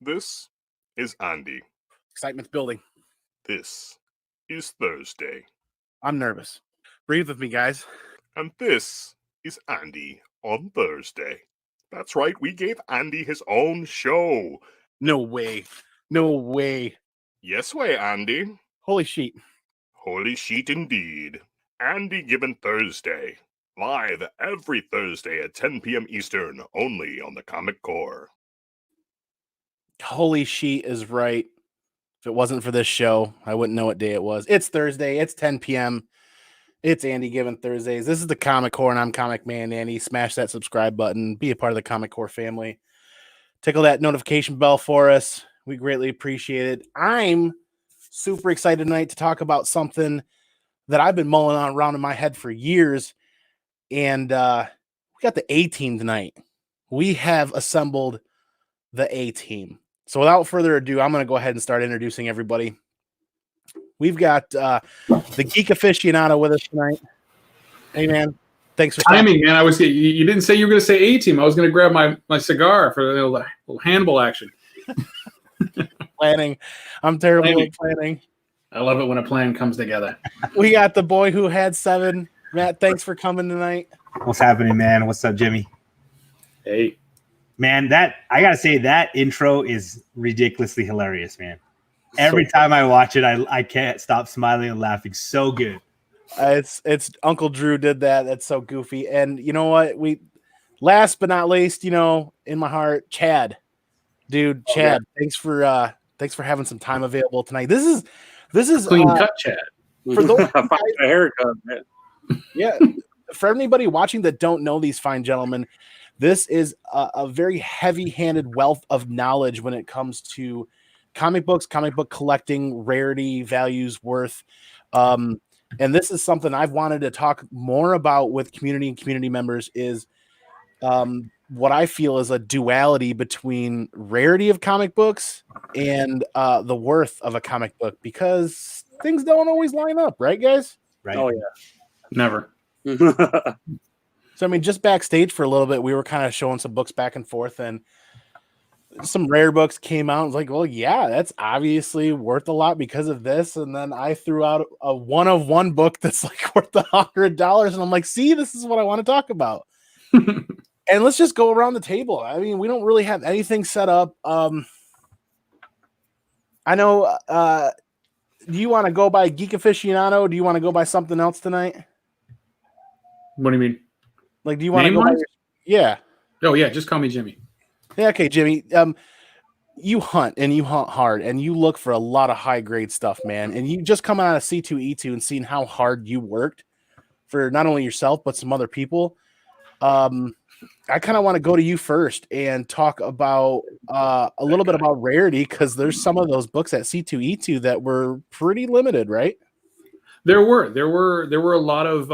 This is Andy. Excitement's building. This is Thursday. I'm nervous. Breathe with me, guys. And this is Andy on Thursday. That's right, we gave Andy his own show. No way. No way. Yes way, Andy. Holy sheet. Holy sheet indeed. Andy Given Thursday. Live every Thursday at 10 p.m. Eastern, only on the Comic Core. Holy sheet is right. If it wasn't for this show, I wouldn't know what day it was. It's Thursday. It's 10 p.m. It's Andy Given Thursdays. This is the Comic Core, and I'm ComicManAndy. Smash that subscribe button. Be a part of the Comic Core family. Tickle that notification bell for us. We greatly appreciate it. I'm super excited tonight to talk about something that I've been mulling around in my head for years. And we got the A-Team tonight. We have assembled the A-Team. So without further ado, I'm going to go ahead and start introducing everybody. We've got the Geek Aficionado with us tonight. Hey, man. Thanks for timing, man. You didn't say you were going to say A-Team. I was going to grab my cigar for a little handball action. Planning. I'm terrible at planning. I love it when a plan comes together. We got the boy who had 7. Matt, thanks for coming tonight. What's happening, man? What's up, Jimmy? Hey. Man, I got to say, that intro is ridiculously hilarious, man. Every time I watch it, I can't stop smiling and laughing. So good. It's Uncle Drew did that. That's so goofy. And you know what? Last but not least, in my heart, Chad. Dude, Chad, thanks for having some time available tonight. This is clean cut, Chad. For those a haircut, man. Yeah. For anybody watching that don't know these fine gentlemen, this is a very heavy-handed wealth of knowledge when it comes to comic books, comic book collecting, rarity, values, worth. And this is something I've wanted to talk more about with community and community members is what I feel is a duality between rarity of comic books and the worth of a comic book, because things don't always line up, right, guys? Right. Oh, yeah. Never. So, I mean, just backstage for a little bit, we were kind of showing some books back and forth, and some rare books came out. I was like, well, yeah, that's obviously worth a lot because of this. And then I threw out a one-of-one book that's like worth $100. And I'm like, see, this is what I want to talk about. And let's just go around the table. I mean, we don't really have anything set up. I know, do you want to go by Geek Aficionado? Do you want to go by something else tonight? What do you mean? Like, do you want to go by yeah. Oh, yeah, just call me Jimmy. Yeah, okay, Jimmy. You hunt and you hunt hard and you look for a lot of high grade stuff, man. And you just come out of C2E2 and seeing how hard you worked for not only yourself but some other people. I kind of want to go to you first and talk about a little bit about rarity, because there's some of those books at C2E2 that were pretty limited, right? There were a lot of.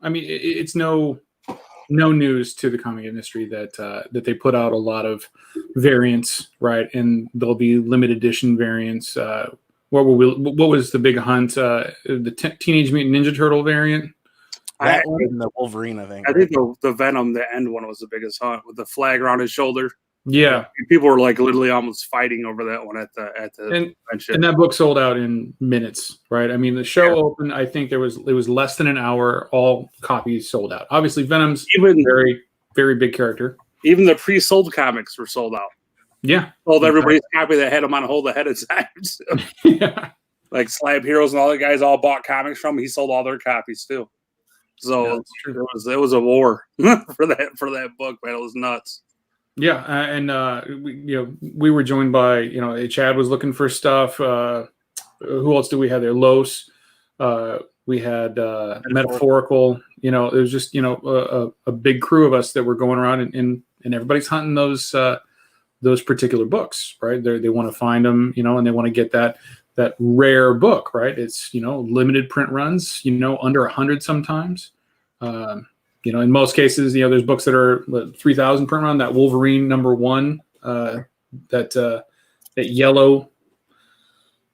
I mean, it's no news to the comic industry that they put out a lot of variants, right? And there'll be limited edition variants. What was the big hunt? The Teenage Mutant Ninja Turtle variant. That one and the Wolverine, I think. I think the Venom, the end one, was the biggest hunt with the flag around his shoulder. Yeah, people were like literally almost fighting over that one at the convention. And that book sold out in minutes, right? I mean, the show opened. I think it was less than an hour. All copies sold out. Obviously, Venom's even very, very big character. Even the pre-sold comics were sold out. Yeah, sold everybody's copy that had him on hold ahead of time. So. Yeah, like Slab Heroes and all the guys all bought comics from him. He sold all their copies too. So it was a war for that book, man. It was nuts. Yeah, and we were joined by Chad was looking for stuff. Who else do we have there? Los. We had Metaphorical. It was just a big crew of us that were going around and everybody's hunting those particular books, right? They want to find them, and they want to get that rare book, right? It's limited print runs, under 100 sometimes. In most cases, there's books that are 3,000 print run. That Wolverine #1, that yellow,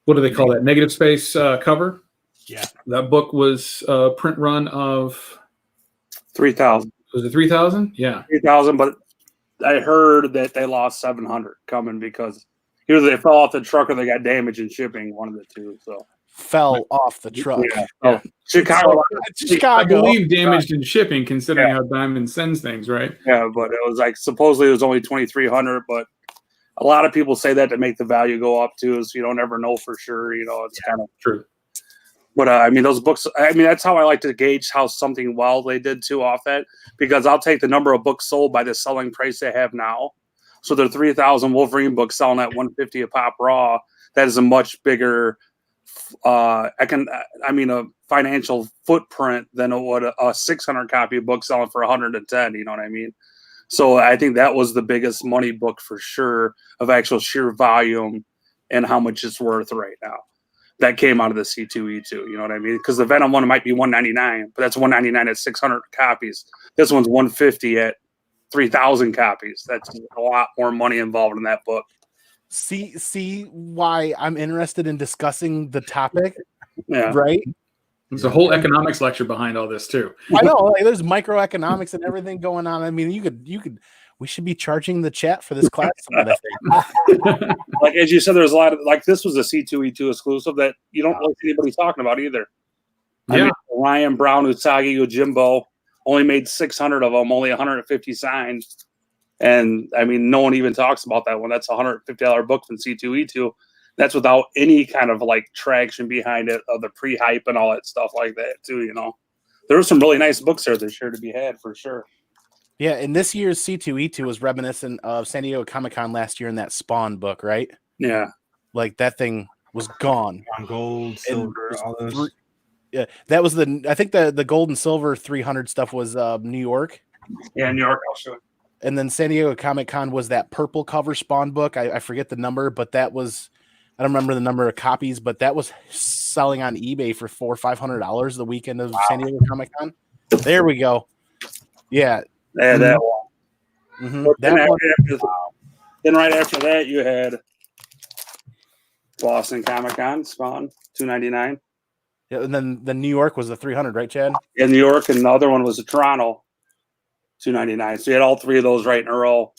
what do they call that? Negative space cover. Yeah, that book was a print run of 3,000. Was it 3,000? Yeah, 3,000. But I heard that they lost 700 coming because Either they fell off the truck or they got damaged in shipping. One of the two. So Fell off the truck. yeah. Oh, Chicago. Chicago. I believe damaged in shipping, considering how Diamond sends things, right? Yeah, but it was like supposedly it was only 2,300, but a lot of people say that to make the value go up too. So you don't ever know for sure. You know, it's kind of true. But I mean, those books. I mean, that's how I like to gauge how something well they did too off that, because I'll take the number of books sold by the selling price they have now. So the 3,000 Wolverine books selling at $150 a pop raw. That is a much bigger, a financial footprint than what a 600 copy book selling for 110. You know what I mean? So I think that was the biggest money book for sure of actual sheer volume and how much it's worth right now. That came out of the C2E2, you know what I mean? Because the Venom one might be $199, but that's $199 at 600 copies. This one's $150 at 3,000 copies. That's a lot more money involved in that book. See why I'm interested in discussing the topic, Yeah. right? There's a whole economics lecture behind all this too. I know, like, there's microeconomics and everything going on. I mean, you could. We should be charging the chat for this class. Like as you said, there's a lot of like this was a C2E2 exclusive that you don't like anybody talking about either. Yeah. I mean, Ryan Brown, Usagi Yojimbo only made 600 of them, only 150 signed, and I mean, no one even talks about that one. That's a $150 book from C2E2. That's without any kind of like traction behind it of the pre-hype and all that stuff like that too. You know, there were some really nice books there this year to be had for sure. Yeah, and this year's C2E2 was reminiscent of San Diego Comic-Con last year in that Spawn book, right? Yeah. Like that thing was gone. On gold, silver, all those. Yeah, that was I think the gold and silver 300 stuff was New York. Yeah, New York, I'll show you. And then San Diego Comic-Con was that purple cover Spawn book. I forget the number, but that was, I don't remember the number of copies, but that was selling on eBay for $400 or $500 the weekend of San Diego Comic-Con. There we go. Yeah. Yeah, that one. Mm-hmm. Then right after that, you had Boston Comic Con, Spawn, $299. Yeah, and then the New York was the 300, right, Chad? In New York, and the other one was the Toronto, $299. So you had all three of those right in a row.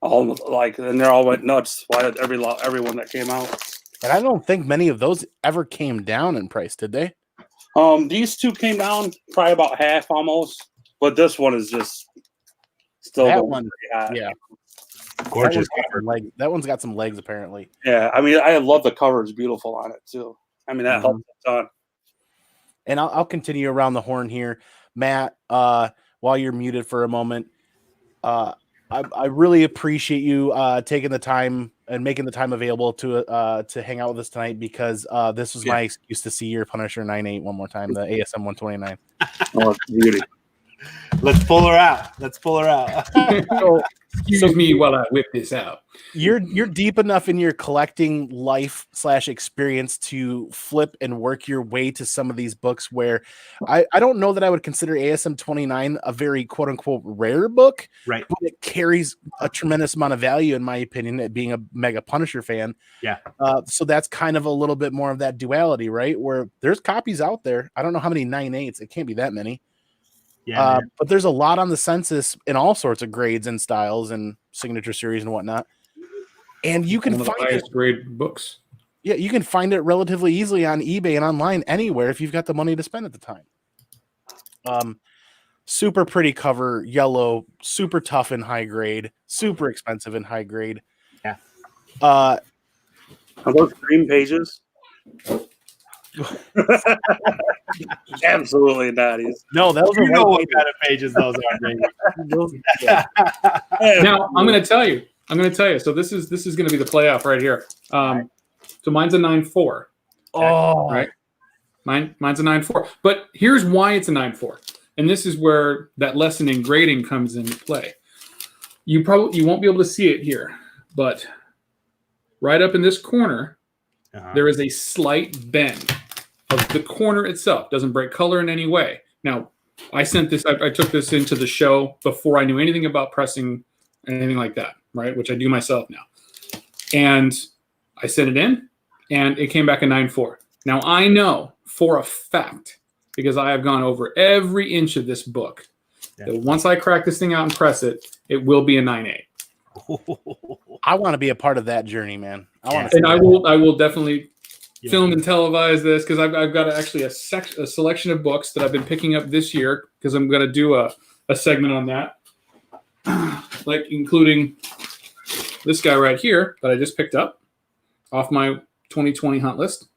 All like, and they all went nuts. Why did everyone that came out? And I don't think many of those ever came down in price, did they? These two came down probably about half almost, but this one is just still that one. high. Yeah, Gorgeous. That one's got some legs apparently. Yeah, I mean, I love the cover; it's beautiful on it too. I mean, that helps a ton. And I'll continue around the horn here, Matt. While you're muted for a moment, I really appreciate you taking the time and making the time available to hang out with us tonight, because this was my excuse to see your Punisher 9.8 one more time, the ASM 129. Oh, it's beauty. Let's pull her out. So, Excuse me while I whip this out. You're deep enough in your collecting life / experience to flip and work your way to some of these books where I don't know that I would consider ASM 29 a very quote unquote rare book, right? But it carries a tremendous amount of value, in my opinion, at being a mega Punisher fan. Yeah. So that's kind of a little bit more of that duality, right? Where there's copies out there. I don't know how many 9.8s. It can't be that many. Yeah, but there's a lot on the census in all sorts of grades and styles and signature series and whatnot. And you can find highest grade books. Yeah, you can find it relatively easily on eBay and online anywhere if you've got the money to spend at the time. Super pretty cover, yellow, super tough in high grade, super expensive in high grade. Yeah. Are those green pages? Absolutely not. No, those are what kind of pages those are. Now I'm going to tell you. So this is going to be the playoff right here. So mine's a 9.4. Oh, right. Mine's a 9.4. But here's why it's a 9.4, and this is where that lesson in grading comes into play. You won't be able to see it here, but right up in this corner, there is a slight bend of the corner itself. Doesn't break color in any way. Now, I took this into the show before I knew anything about pressing anything like that, right? Which I do myself now. And I sent it in, and it came back a 9.4. Now, I know for a fact, because I have gone over every inch of this book, that once I crack this thing out and press it, it will be a 9.8. I want to be a part of that journey, man. And I will definitely film and televise this because I've got actually a selection of books that I've been picking up this year because I'm going to do a segment on that, like including this guy right here that I just picked up off my 2020 hunt list,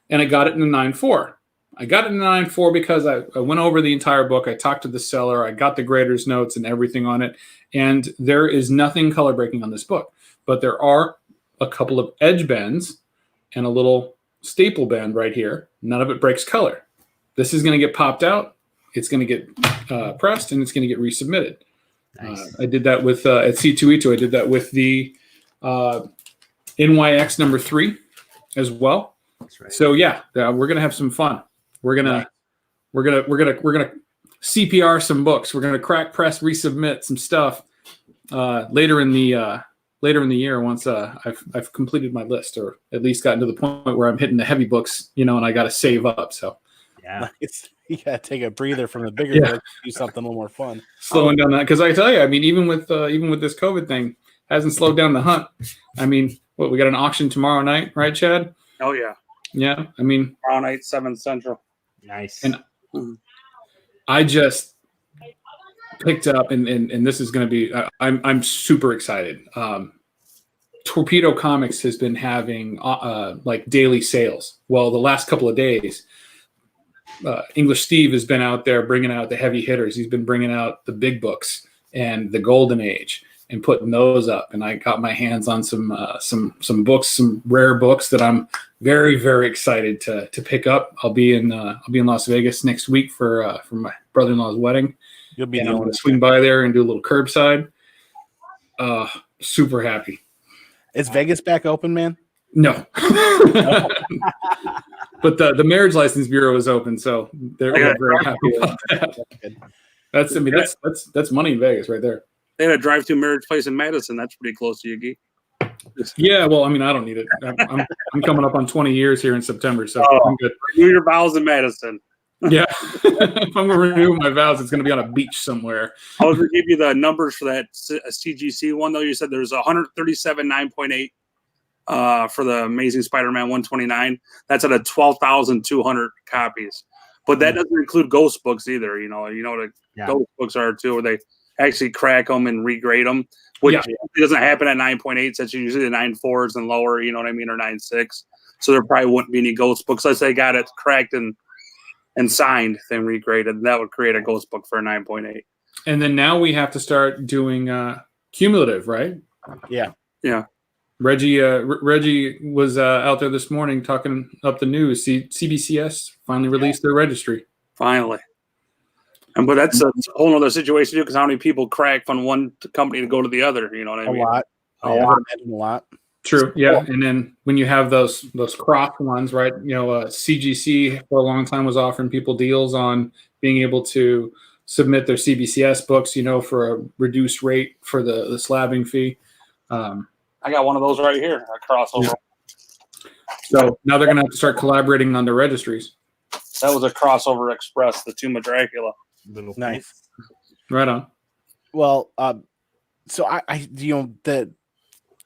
and I got it in a 9.4. I got it in a 9.4 because I went over the entire book. I talked to the seller. I got the grader's notes and everything on it. And there is nothing color breaking on this book. But there are a couple of edge bends and a little staple bend right here. None of it breaks color. This is going to get popped out. It's going to get pressed, and it's going to get resubmitted. Nice. I did that with at C2E2. I did that with the NYX number 3 as well. That's right. So yeah, we're going to have some fun. We're gonna CPR some books. We're gonna crack press, resubmit some stuff later in the year once I've completed my list, or at least gotten to the point where I'm hitting the heavy books, and I got to save up. So yeah, you gotta take a breather from the bigger books, do something a little more fun. Slowing down that, because I tell you, I mean, even with this COVID thing, hasn't slowed down the hunt. I mean, we got an auction tomorrow night, right, Chad? Oh yeah, yeah. I mean, tomorrow night, 7 Central. Nice. And I just picked up, and this is going to be. I'm super excited. Torpedo Comics has been having like daily sales. Well, the last couple of days, English Steve has been out there bringing out the heavy hitters. He's been bringing out the big books and the Golden Age and putting those up. And I got my hands on some books, some rare books that I'm very, very excited to pick up. I'll be in Las Vegas next week for my brother-in-law's wedding. You'll be. And I'm going to swing by there and do a little curbside. Super happy. Is Vegas back open, man? No. But the marriage license bureau is open, so they're very happy about that. That's money in Vegas right there. They had a drive-through marriage place in Madison. That's pretty close to you, Geek. Yeah, well, I mean, I don't need it. I'm coming up on 20 years here in September, so I'm good. Renew your vows in Madison. Yeah. If I'm going to renew my vows, it's going to be on a beach somewhere. I was going to give you the numbers for that CGC one, though. You said there's 137 9.8 for the Amazing Spider-Man 129. That's at a 12,200 copies. But that doesn't include ghost books either. Ghost books are too, where they actually crack them and regrade them, which doesn't happen at 9.8. That's usually the 9.4s and lower, you know what I mean, or 9.6. So there probably wouldn't be any ghost books unless they got it cracked and signed, then regraded. And that would create a ghost book for a 9.8. And then now we have to start doing cumulative, right? Yeah. Yeah. Reggie was out there this morning talking up the news. CBCS finally released their registry. Finally. But that's a whole other situation too, because how many people crack from one company to go to the other? You know what I mean? A lot. True. Yeah. And then when you have those cross ones, right? CGC for a long time was offering people deals on being able to submit their CBCS books, for a reduced rate for the slabbing fee. I got one of those right here, a crossover. Yeah. So now they're going to have to start collaborating on their registries. That was a crossover express, the Tomb of Dracula. Nice. Right on. Well, so I the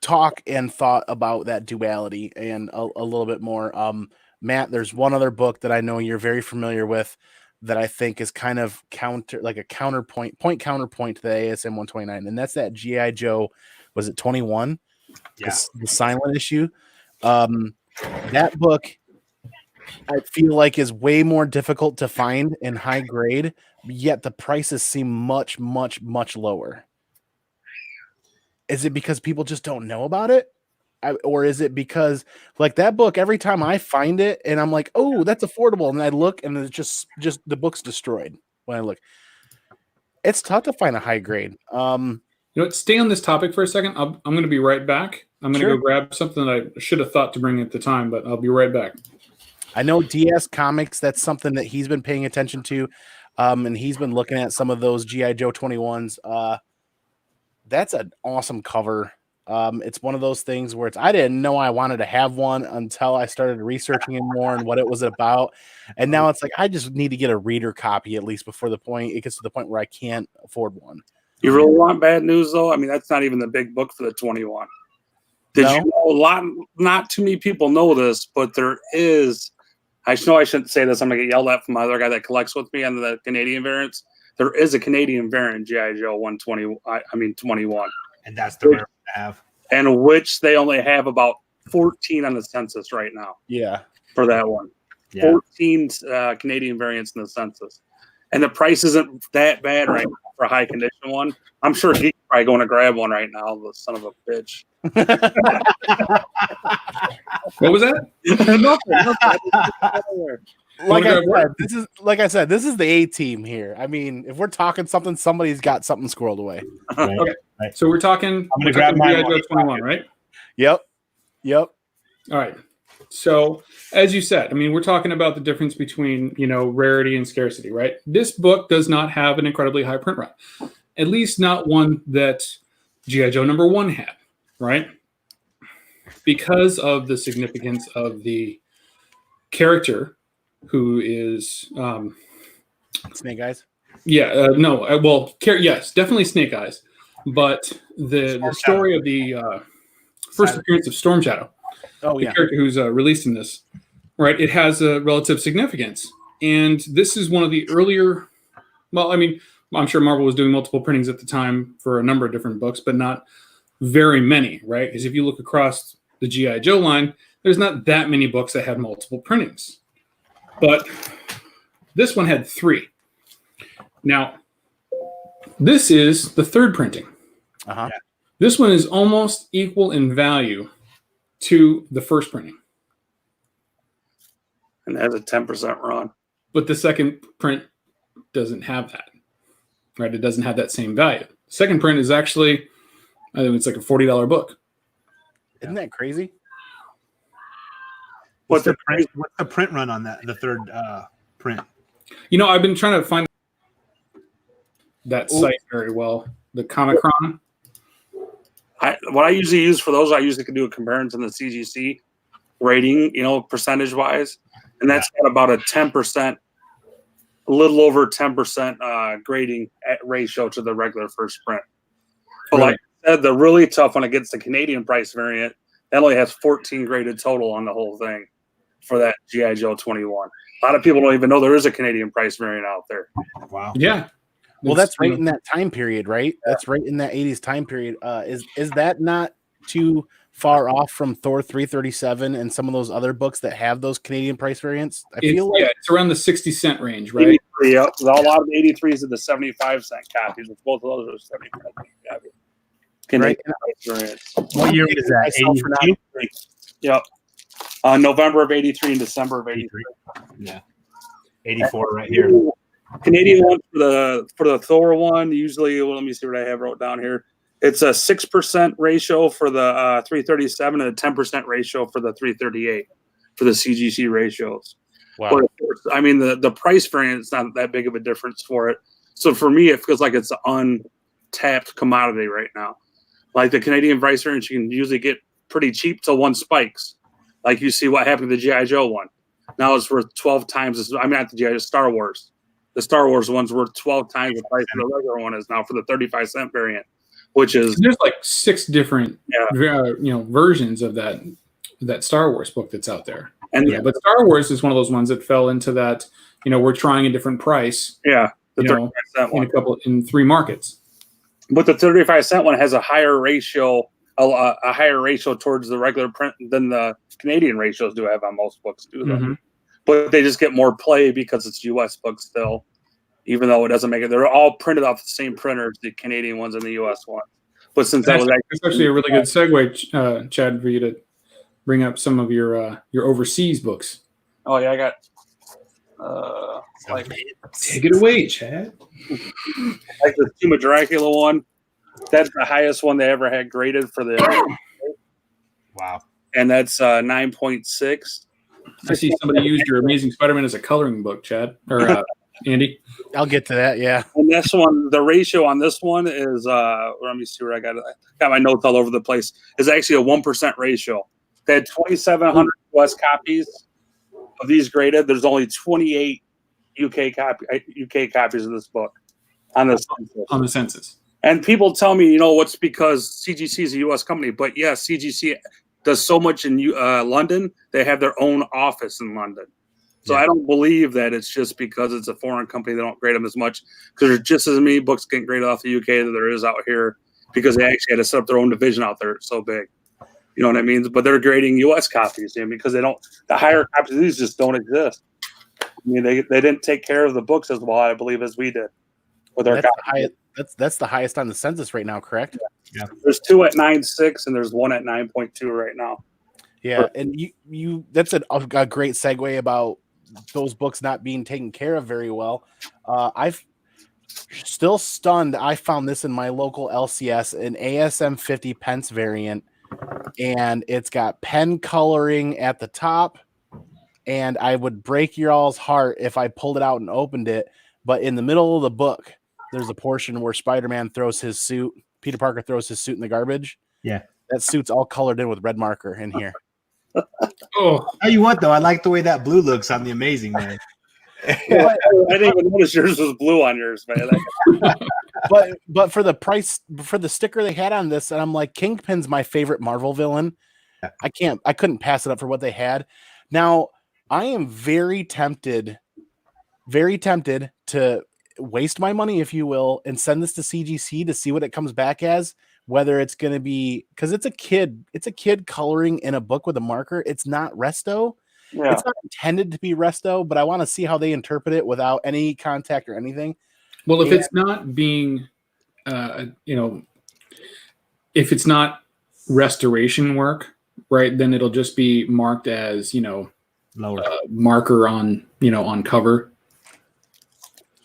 talk and thought about that duality and a little bit more. Matt, there's one other book that I know you're very familiar with that I think is kind of counterpoint to the ASM 129, and that's that G.I. Joe. Was it 21? Yeah. The silent issue. That book, I feel like, is way more difficult to find in high grade, yet the prices seem much, much, much lower. Is it because people just don't know about it? Or is it because, like, that book, every time I find it and I'm like, oh, that's affordable, and I look and it's just the book's destroyed when I look. It's tough to find a high grade. Stay on this topic for a second. I'm going to be right back. I'm going to go grab something that I should have thought to bring at the time, but I'll be right back. I know DS Comics, that's something that he's been paying attention to, and he's been looking at some of those G.I. Joe 21s. That's an awesome cover. It's one of those things where I didn't know I wanted to have one until I started researching it more and what it was about. And now it's like, I just need to get a reader copy at least before it gets to the point where I can't afford one. You really want bad news, though? I mean, that's not even the big book for the 21. Did No? you know not too many people know this, but there is, I know I shouldn't say this, I'm going to get yelled at from my other guy that collects with me on the Canadian variants. There is a Canadian variant, G.I. Joe 21. And that's the rare one to have. And which they only have about 14 on the census right now. Yeah. For that one. Yeah. 14 Canadian variants in the census. And the price isn't that bad right now for a high condition one. I'm sure he's probably going to grab one right now, the son of a bitch. What was that? Like I said, this is the A team here. I mean, if we're talking something, somebody's got something squirreled away. Right. Okay. So we're talking. I'm gonna grab mine. G.I. Joe 21, right? Yep. All right. So, as you said, I mean, we're talking about the difference between, rarity and scarcity, right? This book does not have an incredibly high print run, at least not one that G.I. Joe #1 had, right? Because of the significance of the character who is... Snake Eyes? Yeah, yes, definitely Snake Eyes. But the story of the first appearance of Storm Shadow, the character who's released in this, right? It has a relative significance, and this is one of the earlier. Well, I mean, I'm sure Marvel was doing multiple printings at the time for a number of different books, but not very many, right? Because if you look across the G.I. Joe line, there's not that many books that had multiple printings, but this one had 3. Now, this is the 3rd printing. Uh-huh. Yeah. This one is almost equal in value to the 1st printing. And it has a 10% run. But the 2nd print doesn't have that, right? It doesn't have that same value. 2nd print is actually, I think it's like a $40 book. Isn't that crazy? What's the print run on that? The 3rd print. I've been trying to find that site very well. The Comic-Con. What I usually use for those, I usually can do a comparison to the CGC rating, percentage wise, and that's got about a 10%, a little over 10% grading ratio to the regular first print. But like I said, the really tough one against the Canadian price variant, that only has 14 graded total on the whole thing for that G.I. Joe 21. A lot of people don't even know there is a Canadian price variant out there. Wow. Yeah. Well, that's right in that time period, right? Yeah. That's right in that 80s time period. Is that not too far off from Thor 337 and some of those other books that have those Canadian price variants? I feel like it's around the 60-cent range, right? 83, yep. A lot of 83s are the 75-cent copies. Both of those are 75-cent copies. Canadian price variants. What year was that? 83. Yep. November of 83 and December of 83. Yeah. 84 right here. Canadian one for the Thor one, usually, let me see what I have wrote down here. It's a 6% ratio for the 337 and a 10% ratio for the 338 for the CGC ratios. Wow. But, I mean, the price variant is not that big of a difference for it. So for me, it feels like it's an untapped commodity right now. Like the Canadian price variant, you can usually get pretty cheap till one spikes. Like you see what happened to the G.I. Joe one. Now it's worth 12 times. Not the G.I. Joe, Star Wars. The Star Wars one's worth 12 times the price of the regular one is now for the 35-cent variant, which is there's like 6 different versions of that Star Wars book that's out there. And but Star Wars is one of those ones that fell into that. We're trying a different price. Yeah, the 35-cent one in 3 markets. But the 35-cent one has a higher ratio, a higher ratio towards the regular print than the Canadian ratios do have on most books, do them. Mm-hmm. But they just get more play because it's U.S. books still, even though it doesn't make it. They're all printed off the same printers, the Canadian ones and the U.S. ones. But since that's actually a really good segue, Chad, for you to bring up some of your overseas books. Oh yeah, I got. Take it away, Chad. Like the Tomb of Dracula one, that's the highest one they ever had graded for the. Wow. And that's 9.6. I see somebody used your Amazing Spider-Man as a coloring book, Chad or Andy. I'll get to that. Yeah. And this one, the ratio on this one is let me see where I got my notes all over the place. Is actually a 1% ratio. They had 2,700 US copies of these graded. There's only 28 UK copies of this book on the census. On the census. And people tell me, you know, it's because CGC is a U.S. company. But yeah, CGC does so much in London. They have their own office in London. So I don't believe that it's just because it's a foreign company they don't grade them as much, because there's just as many books getting graded off the UK that there is out here, because they actually had to set up their own division out there. It's so big. You know what I mean? But they're grading U.S. copies, because they don't. The higher copies of these just don't exist. I mean, they didn't take care of the books as well, I believe, as we did with our copies. That's the highest on the census right now, correct? Yeah. There's 2 at 9.6 and there's 1 at 9.2 right now. Yeah, and you that's a great segue about those books not being taken care of very well. I've still stunned. I found this in my local LCS, an ASM 50 pence variant, and it's got pen coloring at the top. And I would break your all's heart if I pulled it out and opened it. But in the middle of the book, there's a portion where Spider-Man throws his suit. Peter Parker throws his suit in the garbage. Yeah. That suit's all colored in with red marker in here. Oh, Tell you what, though, I like the way that blue looks on the Amazing Man. I didn't even notice yours was blue on yours, man. but for the price, for the sticker they had on this, and I'm like, Kingpin's my favorite Marvel villain. I couldn't pass it up for what they had. Now, I am very tempted to waste my money, if you will, and send this to CGC to see what it comes back as. Whether it's going to be, because it's a kid coloring in a book with a marker. It's not resto. Yeah. It's not intended to be resto, but I want to see how they interpret it without any contact or anything. well, if it's not being, if it's not restoration work, right, then it'll just be marked as, Lower. marker on, on cover.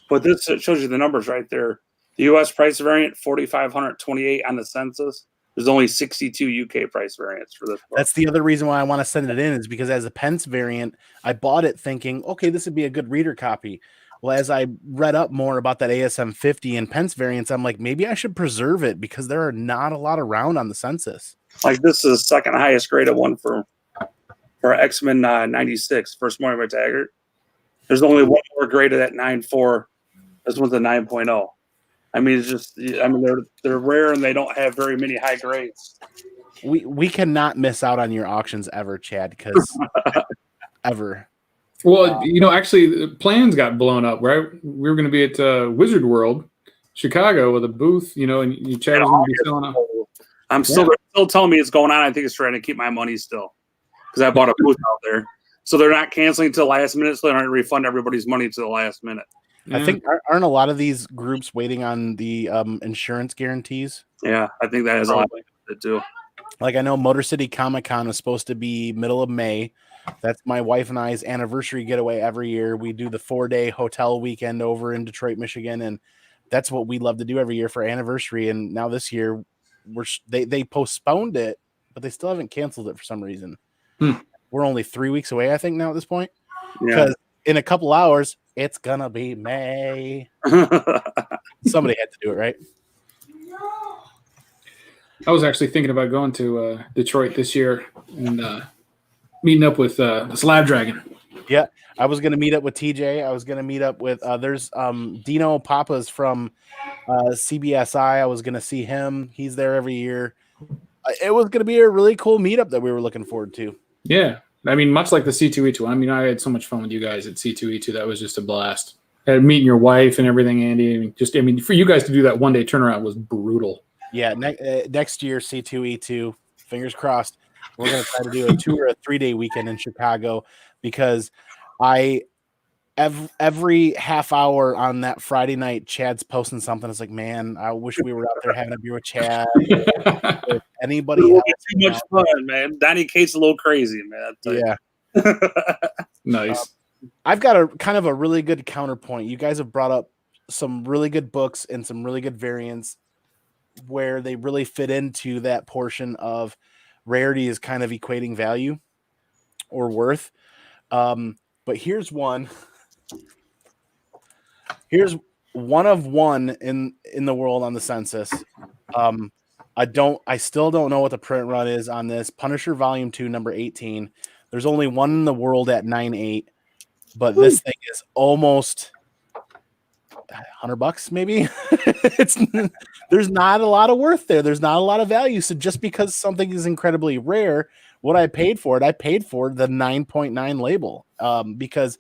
But this shows you the numbers right there. The U.S. price variant, 4,528 on the census. There's only 62 UK price variants for this book. That's the other reason why I want to send it in, is because as a pence variant, I bought it thinking, okay, this would be a good reader copy. Well, as I read up more about that ASM 50 and pence variants, I'm like, maybe I should preserve it because there are not a lot around on the census. Like, this is the second highest graded one for X-Men 96, First Morning by Taggart. There's only one more graded at 9.4. This one's a 9.0. I mean, it's just, they're rare and they don't have very many high grades. We cannot miss out on your auctions ever, Chad, because ever. Well, actually, plans got blown up, right? We were going to be at Wizard World, Chicago, with a booth, and Chad was going to be selling them. I'm still telling me it's going on. I think it's trying to keep my money still, because I bought a booth out there. So they're not canceling to the last minute, so they don't refund everybody's money to the last minute. Yeah. I think aren't a lot of these groups waiting on the insurance guarantees? Yeah, I think that has a lot to do with it too. Like, I know Motor City Comic Con was supposed to be middle of May. That's my wife and I's anniversary getaway every year. We do the 4-day hotel weekend over in Detroit, Michigan, and that's what we love to do every year for anniversary. And now this year, they postponed it, but they still haven't canceled it for some reason. We're only 3 weeks away, I think, now at this point. Because in a couple hours, it's gonna be May. Somebody had to do it, right? I was actually thinking about going to Detroit this year and meeting up with Slab Dragon. Yeah, I was gonna meet up with TJ. I was gonna meet up with there's Dino Papas from CBSI. I was gonna see him. He's there every year. It was gonna be a really cool meetup that we were looking forward to. Yeah, I mean, much like the C2E2. I mean, I had so much fun with you guys at C2E2. That was just a blast. And meeting your wife and everything, Andy. For you guys to do that 1-day turnaround was brutal. Yeah, next year, C2E2, fingers crossed, we're going to try to do a 2 or a 3-day weekend in Chicago, because every half hour on that Friday night, Chad's posting something. It's like, man, I wish we were out there having a beer with Chad. With anybody else. Too much fun, man. Donnie Cates a little crazy, man. Yeah. Nice. I've got a kind of a really good counterpoint. You guys have brought up some really good books and some really good variants where they really fit into that portion of Rarity is kind of equating value or worth. But here's one. Here's one of one in the world on the census. I still don't know what the print run is on this. Punisher Volume 2, number 18. There's only one in the world at 9.8, but this thing is almost $100 maybe. It's there's not a lot of worth there. There's not a lot of value. So just because something is incredibly rare, what I paid for it, I paid for the 9.9 label. Because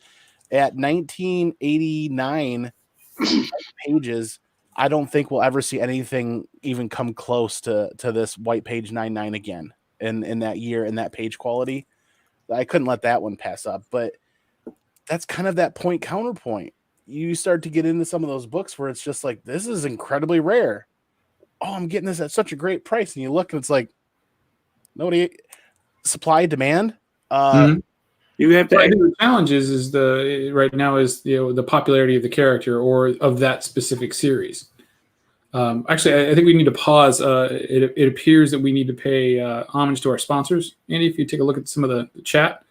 at 1989 pages, I don't think we'll ever see anything even come close to this white page 9.9 again in that year, in that page quality. I couldn't let that one pass up, but that's kind of that point counterpoint. You start to get into some of those books where it's just like, this is incredibly rare. Oh, I'm getting this at such a great price. And you look and it's like, nobody, supply, demand. You have to. I think the challenge is right now is the popularity of the character or of that specific series. Actually, I think we need to pause. It appears that we need to pay homage to our sponsors. Andy, if you take a look at some of the chat.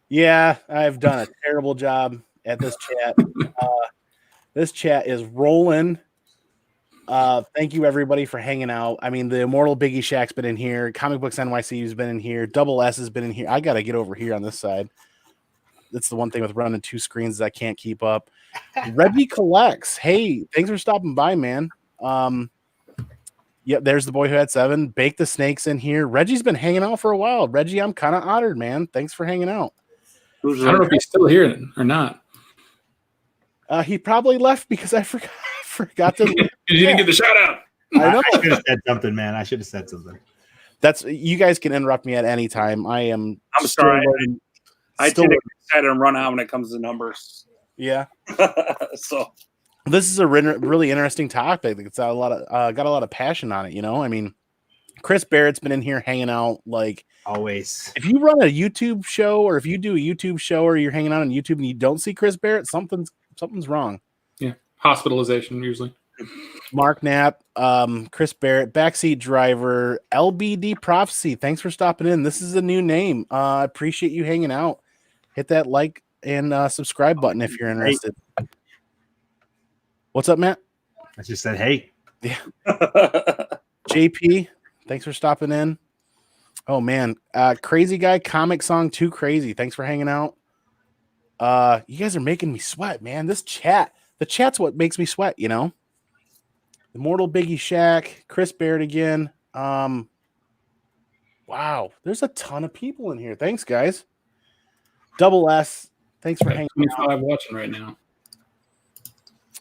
Yeah, I've done a terrible job at this chat. This chat is rolling. Thank you everybody for hanging out. I mean, the Immortal Biggie Shack's been in here. Comic Books NYC has been in here. Double S has been in here. I got to get over here on this side. That's the one thing with running two screens is I can't keep up. Reggie Collects. Hey, thanks for stopping by, man. Yep, there's the boy who had 7. Bake the Snakes in here. Reggie's been hanging out for a while. Reggie, I'm kind of honored, man. Thanks for hanging out. I don't know if he's still here or not. He probably left because I forgot to. You didn't get the shout out. I know. I should have said something, man. I should have said something. That's you guys can interrupt me at any time. I'm sorry. I tend to get excited and run out when it comes to numbers. Yeah. So this is a really interesting topic. It's got a lot of passion on it. You know, I mean, Chris Barrett's been in here hanging out like always. If you run a YouTube show or if you do a YouTube show or you're hanging out on YouTube and you don't see Chris Barrett, something's wrong. Yeah, hospitalization usually. Mark Knapp, Chris Barrett, Backseat Driver, LBD Prophecy. Thanks for stopping in. This is a new name. I appreciate you hanging out. Hit that like and subscribe button if you're interested. What's up, Matt? I just said, hey. Yeah. JP, thanks for stopping in. Oh, man. Crazy Guy, Comic Song Too Crazy. Thanks for hanging out. You guys are making me sweat, man. The chat's what makes me sweat, you know? Immortal Biggie Shack, Chris Barrett again. Wow, there's a ton of people in here. Thanks, guys. Double S, thanks for hanging out. I'm watching right now.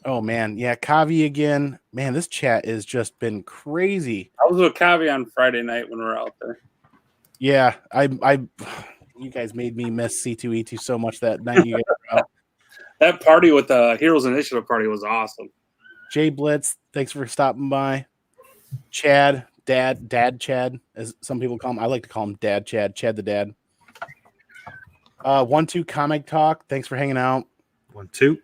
Oh, man. Yeah, Kavi again. Man, this chat has just been crazy. I was with Kavi on Friday night when we were out there. Yeah, you guys made me miss C2E2 so much that night. You guys were out. That party with the Heroes Initiative party was awesome. Jay Blitz, thanks for stopping by. Chad, Dad Chad, as some people call him. I like to call him Dad Chad the Dad. 1-2 Comic Talk, thanks for hanging out. 1-2.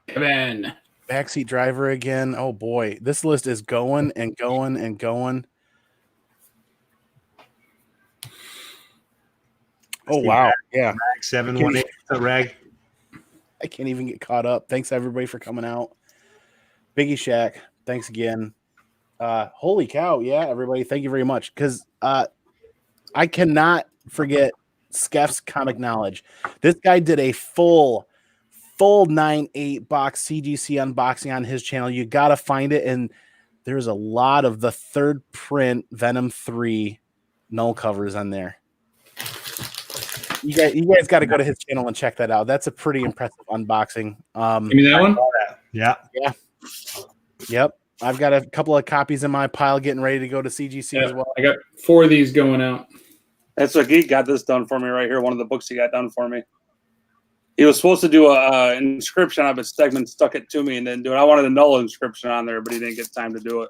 Kevin. Backseat Driver again. Oh boy, this list is going and going and going. Oh wow, yeah. Rag 718. What's up, Rag? I can't even get caught up. Thanks everybody for coming out. Biggie Shack, thanks again. Holy cow, yeah, everybody, thank you very much. Because I cannot forget Skeff's comic knowledge. This guy did a full 9/8 box CGC unboxing on his channel. You gotta find it, and there's a lot of the third print Venom 3 null covers on there. You guys got to go to his channel and check that out. That's a pretty impressive unboxing. Give me that one. Yeah. Yep. I've got a couple of copies in my pile getting ready to go to CGC as well. I got 4 of these going out. That's what Geek got this done for me right here. One of the books he got done for me. He was supposed to do a inscription of his segment, stuck it to me, and didn't do it. I wanted a null inscription on there, but he didn't get time to do it.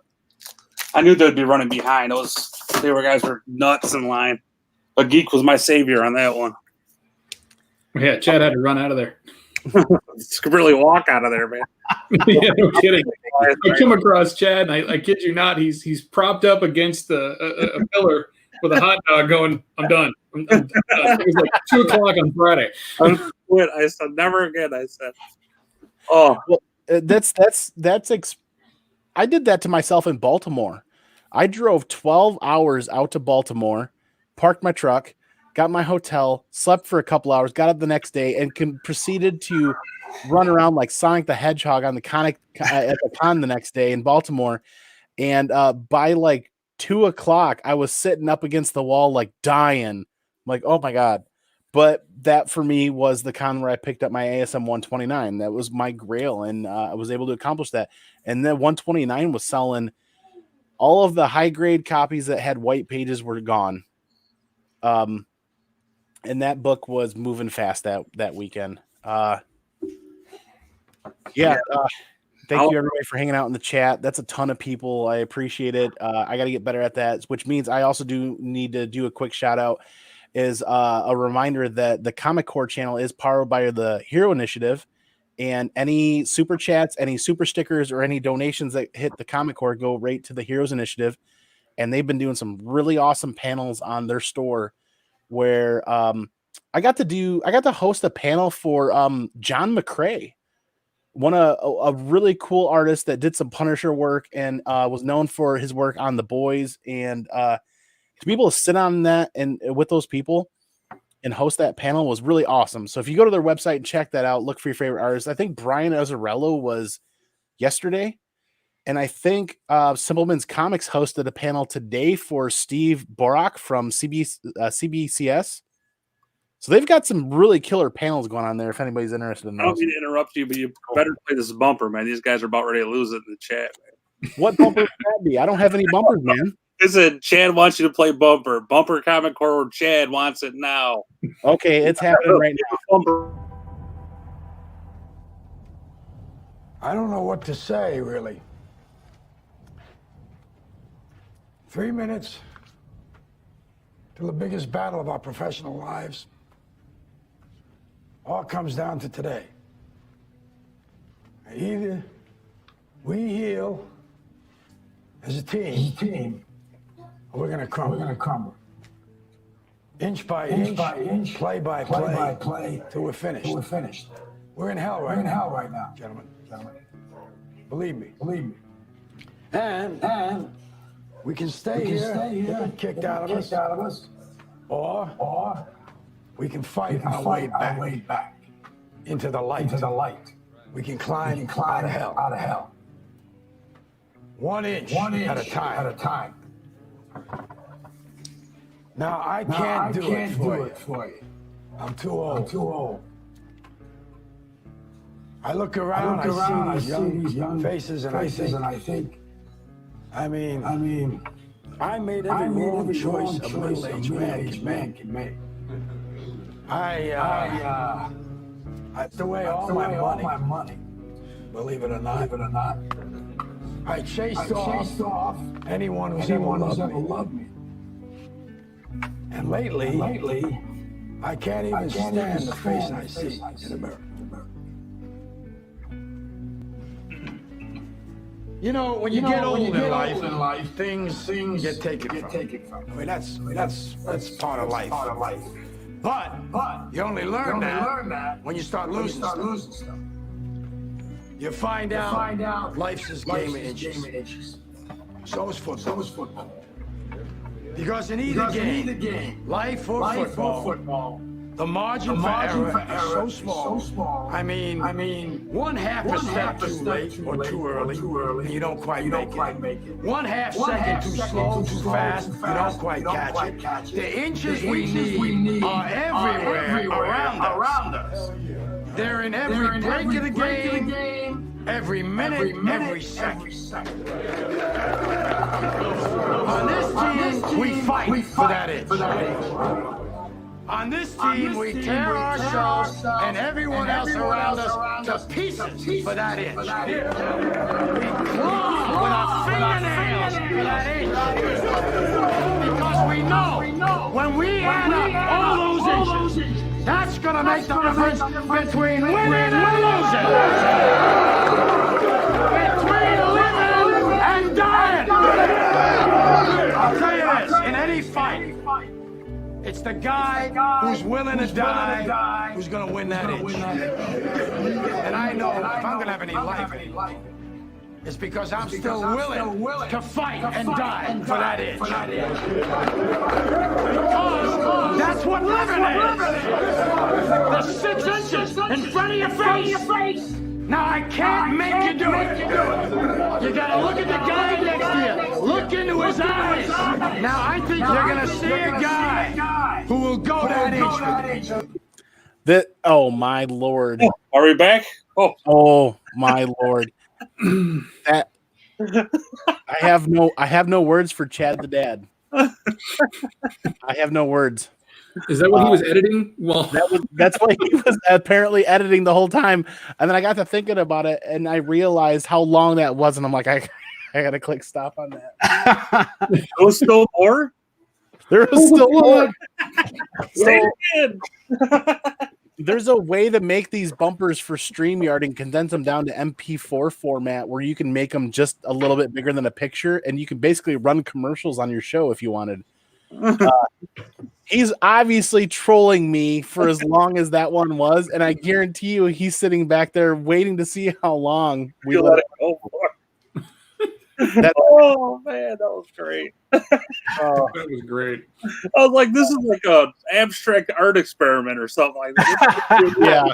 I knew they'd be running behind. Guys were nuts in line. But Geek was my savior on that one. Yeah, Chad had to run out of there. Really walk out of there, man. Yeah, no kidding. I come across Chad, and I kid you not, he's propped up against a pillar with a hot dog going, I'm done. I'm done. It was like 2 o'clock on Friday. I said, never again. I said, oh. Well, I did that to myself in Baltimore. I drove 12 hours out to Baltimore, parked my truck, got my hotel, slept for a couple hours, got up the next day, and proceeded to run around like Sonic the Hedgehog on the at the con the next day in Baltimore. And by like 2 o'clock, I was sitting up against the wall, like dying. I'm like, oh my God. But that for me was the con where I picked up my ASM 129. That was my grail. And I was able to accomplish that. And then 129 was selling. All of the high grade copies that had white pages were gone. And that book was moving fast that weekend. Thank you everybody for hanging out in the chat. That's a ton of people. I appreciate it. I got to get better at that, which means I also do need to do a quick shout out. Is a reminder that the Comic Core channel is powered by the Hero Initiative, and any super chats, any super stickers, or any donations that hit the Comic Core go right to the Heroes Initiative. And they've been doing some really awesome panels on their store where I got to host a panel for John McCrae, a really cool artist that did some Punisher work and was known for his work on The Boys. And to be able to sit on that and with those people and host that panel was really awesome. So if you go to their website and check that out, look for your favorite artists. I think Brian Azzarello was yesterday. And I think Simpleman's Comics hosted a panel today for Steve Borak from CBCS. So they've got some really killer panels going on there if anybody's interested in those. I don't mean to interrupt you, but you better play this bumper, man. These guys are about ready to lose it in the chat, man. What bumper would that be? I don't have any bumpers, man. Listen, Chad wants you to play bumper. Bumper Comic Core, Chad wants it now. Okay, it's happening right now. Bumper. I don't know what to say, really. 3 minutes till the biggest battle of our professional lives. All comes down to today. Either we heal as a team, or we're gonna crumble. Inch by inch, play by play, till we're finished. We're in hell right now, gentlemen. Believe me. And we can stay here, get kicked out of us, or we can fight our way back into the light. We can climb out of hell. 1 inch at a time. Now I can't do it for you. I'm too old. I look around, I see these young faces, and I think. I mean, I made every wrong choice a middle-aged man can make. I threw away all my money. Believe it or not. I chased off anyone who's ever loved me. And lately, I can't even stand the face I see in the mirror. You know, when you get old in life, things get taken from. I mean, that's part of life. But you only learn that when you start losing stuff. You find out life's this game of inches. So is football. Because in either game, life or football, the margin for error is so small. I mean, 1/2 a step too late or too early, and you don't quite make it. 1/2 second too slow, too fast, you don't quite catch it. The inches we need are everywhere around us. They're in every break of the game, every minute, every second. On this team, we fight for that inch. On this team, we tear ourselves and everyone else around us to pieces for that inch. We claw with our fingernails for that inch. Because we know when we add up all those inches, that's going to make the difference between winning and losing. Between living and dying. I'll tell you this, in any fight, it's the guy who's willing to die who's going to win that inch. And I know if I'm going to have any life, it's because I'm still willing to fight and die for that inch. Because that's what just 6 inches in front of your face. Now I can't make you do it. You gotta look at the guy next to you. Look into his eyes. Now I think you're gonna see a guy who will go that inch. Oh my lord! Are we back? Oh my lord! That I have no words for Chad the Dad. I have no words. Is that what he was editing? Well, that's what he was apparently editing the whole time. And then I got to thinking about it, and I realized how long that was, and I'm like, I gotta click stop on that. There was still more. There was still more. Say it again. There's a way to make these bumpers for StreamYard and condense them down to MP4 format where you can make them just a little bit bigger than a picture, and you can basically run commercials on your show if you wanted. He's obviously trolling me for as long as that one was, and I guarantee you he's sitting back there waiting to see how long we let it go for. Oh man, that was great. That was great. I was like, this is like a abstract art experiment or something like that.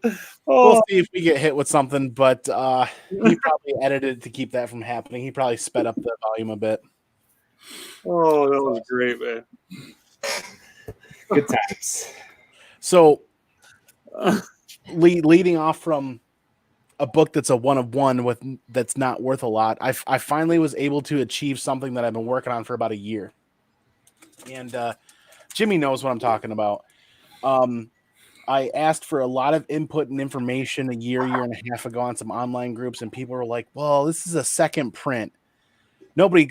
Yeah. We'll see if we get hit with something, but he probably edited to keep that from happening. He probably sped up the volume a bit. Oh, that was great, man. Good times. So, leading off from a book that's a one of one that's not worth a lot, I finally was able to achieve something that I've been working on for about a year. And Jimmy knows what I'm talking about. I asked for a lot of input and information a year and a half ago on some online groups, and people were like, "Well, this is a second print. Nobody's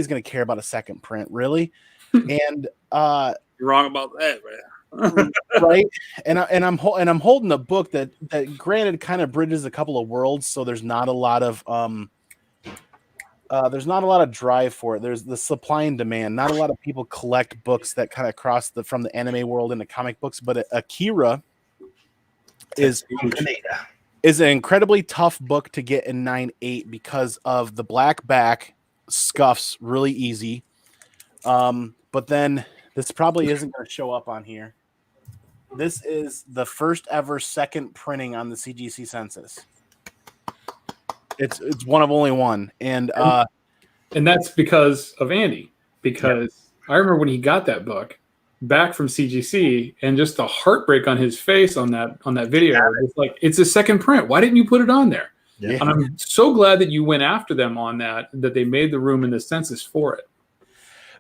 gonna care about a second print, really." And you're wrong about that, man. Right? And I'm holding a book that granted kind of bridges a couple of worlds, so there's not a lot of drive for it. There's the supply and demand. Not a lot of people collect books that kind of cross from the anime world into comic books, but Akira is an incredibly tough book to get in 9.8 because of the black back. Scuffs really easy, but then this probably isn't going to show up on here. This is the first ever second printing on the CGC census. It's one of only one, and that's because of Andy. Because I remember when he got that book back from CGC, and just the heartbreak on his face on that video. It's like, it's a second print. Why didn't you put it on there? Yeah. And I'm so glad that you went after them on that they made the room in the census for it.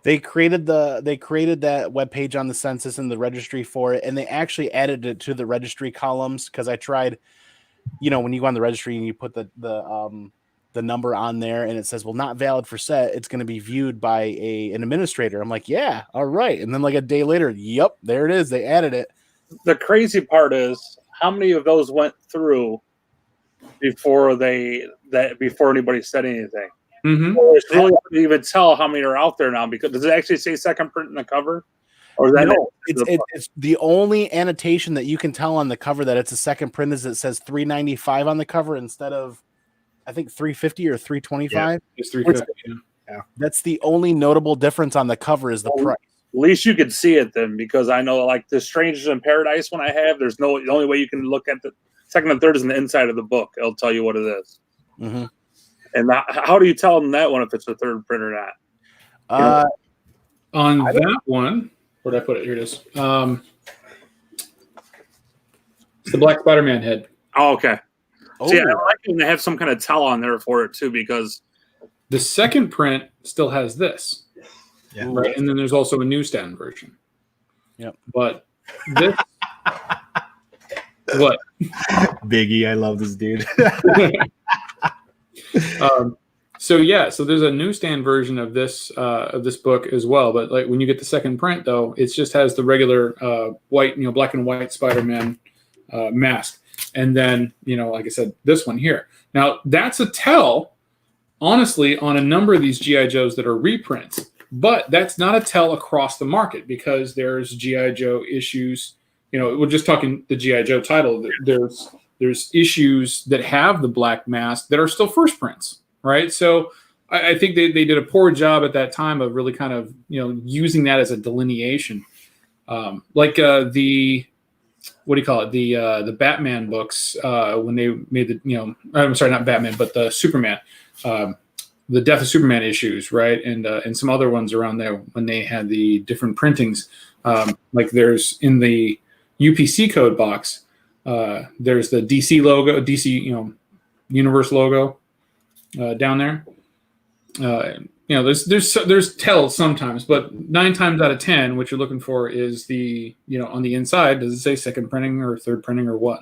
They created that webpage on the census and the registry for it, and they actually added it to the registry columns because I tried, when you go on the registry and you put the number on there and it says, well, not valid for set, it's going to be viewed by an administrator. I'm like, yeah, all right. And then like a day later, yep, there it is. They added it. The crazy part is how many of those went through before anybody said anything. Mm-hmm. It's really hard to even tell how many are out there now, because does it actually say second print in the cover? Or is that it's the only annotation that you can tell on the cover that it's a second print is it says $395 on the cover instead of, I think, $350 or $325. Yeah, it's $350. Yeah, that's the only notable difference on the cover is the price. At least you could see it then, because I know like the Strangers in Paradise one I have, the only way you can look at the second and third is in the inside of the book. It'll tell you what it is. Mm-hmm. And how do you tell them that one if it's a third print or not? On that one, where did I put it? Here it is. It's the Black Spider-Man head. Oh, okay. Oh. See, I like when they have some kind of tell on there for it too, because the second print still has this. Yeah. Right. And then there's also a newsstand version. Yep. But this what? Biggie, I love this dude. So there's a newsstand version of this book as well. But like when you get the second print, though, it just has the regular white, black and white Spider-Man mask, and then like I said, this one here. Now that's a tell, honestly, on a number of these GI Joes that are reprints, but that's not a tell across the market because there's GI Joe issues. We're just talking the GI Joe title. There's issues that have the black mask that are still first prints, right? So I think they did a poor job at that time of really kind of using that as a delineation. Like the what do you call it? The Batman books when they made the I'm sorry, not Batman, but the Superman, the Death of Superman issues, right? And some other ones around there when they had the different printings. Like there's in the UPC code box, there's the DC logo, DC Universe logo down there. There's tells sometimes, but 9 times out of 10, what you're looking for is the on the inside. Does it say second printing or third printing or what?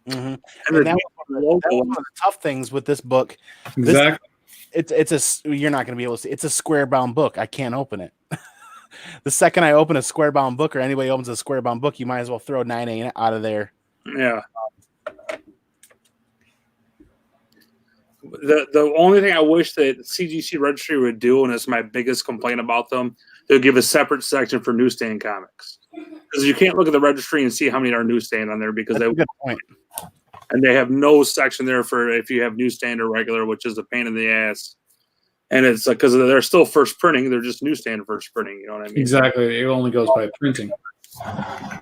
Mm-hmm. And that was one of the tough things with this book. Exactly. You're not going to be able to see. It's a square bound book. I can't open it. The second I open a square bound book, or anybody opens a square bound book, you might as well throw 9A out of there. Yeah. The only thing I wish that CGC Registry would do, and it's my biggest complaint about them, they'll give a separate section for newsstand comics. Because you can't look at the registry and see how many are newsstand on there because That's a good point. And they have no section there for if you have newsstand or regular, which is a pain in the ass. And it's like because they're still first printing, they're just newsstand first printing. You know what I mean? Exactly. It only goes by printing.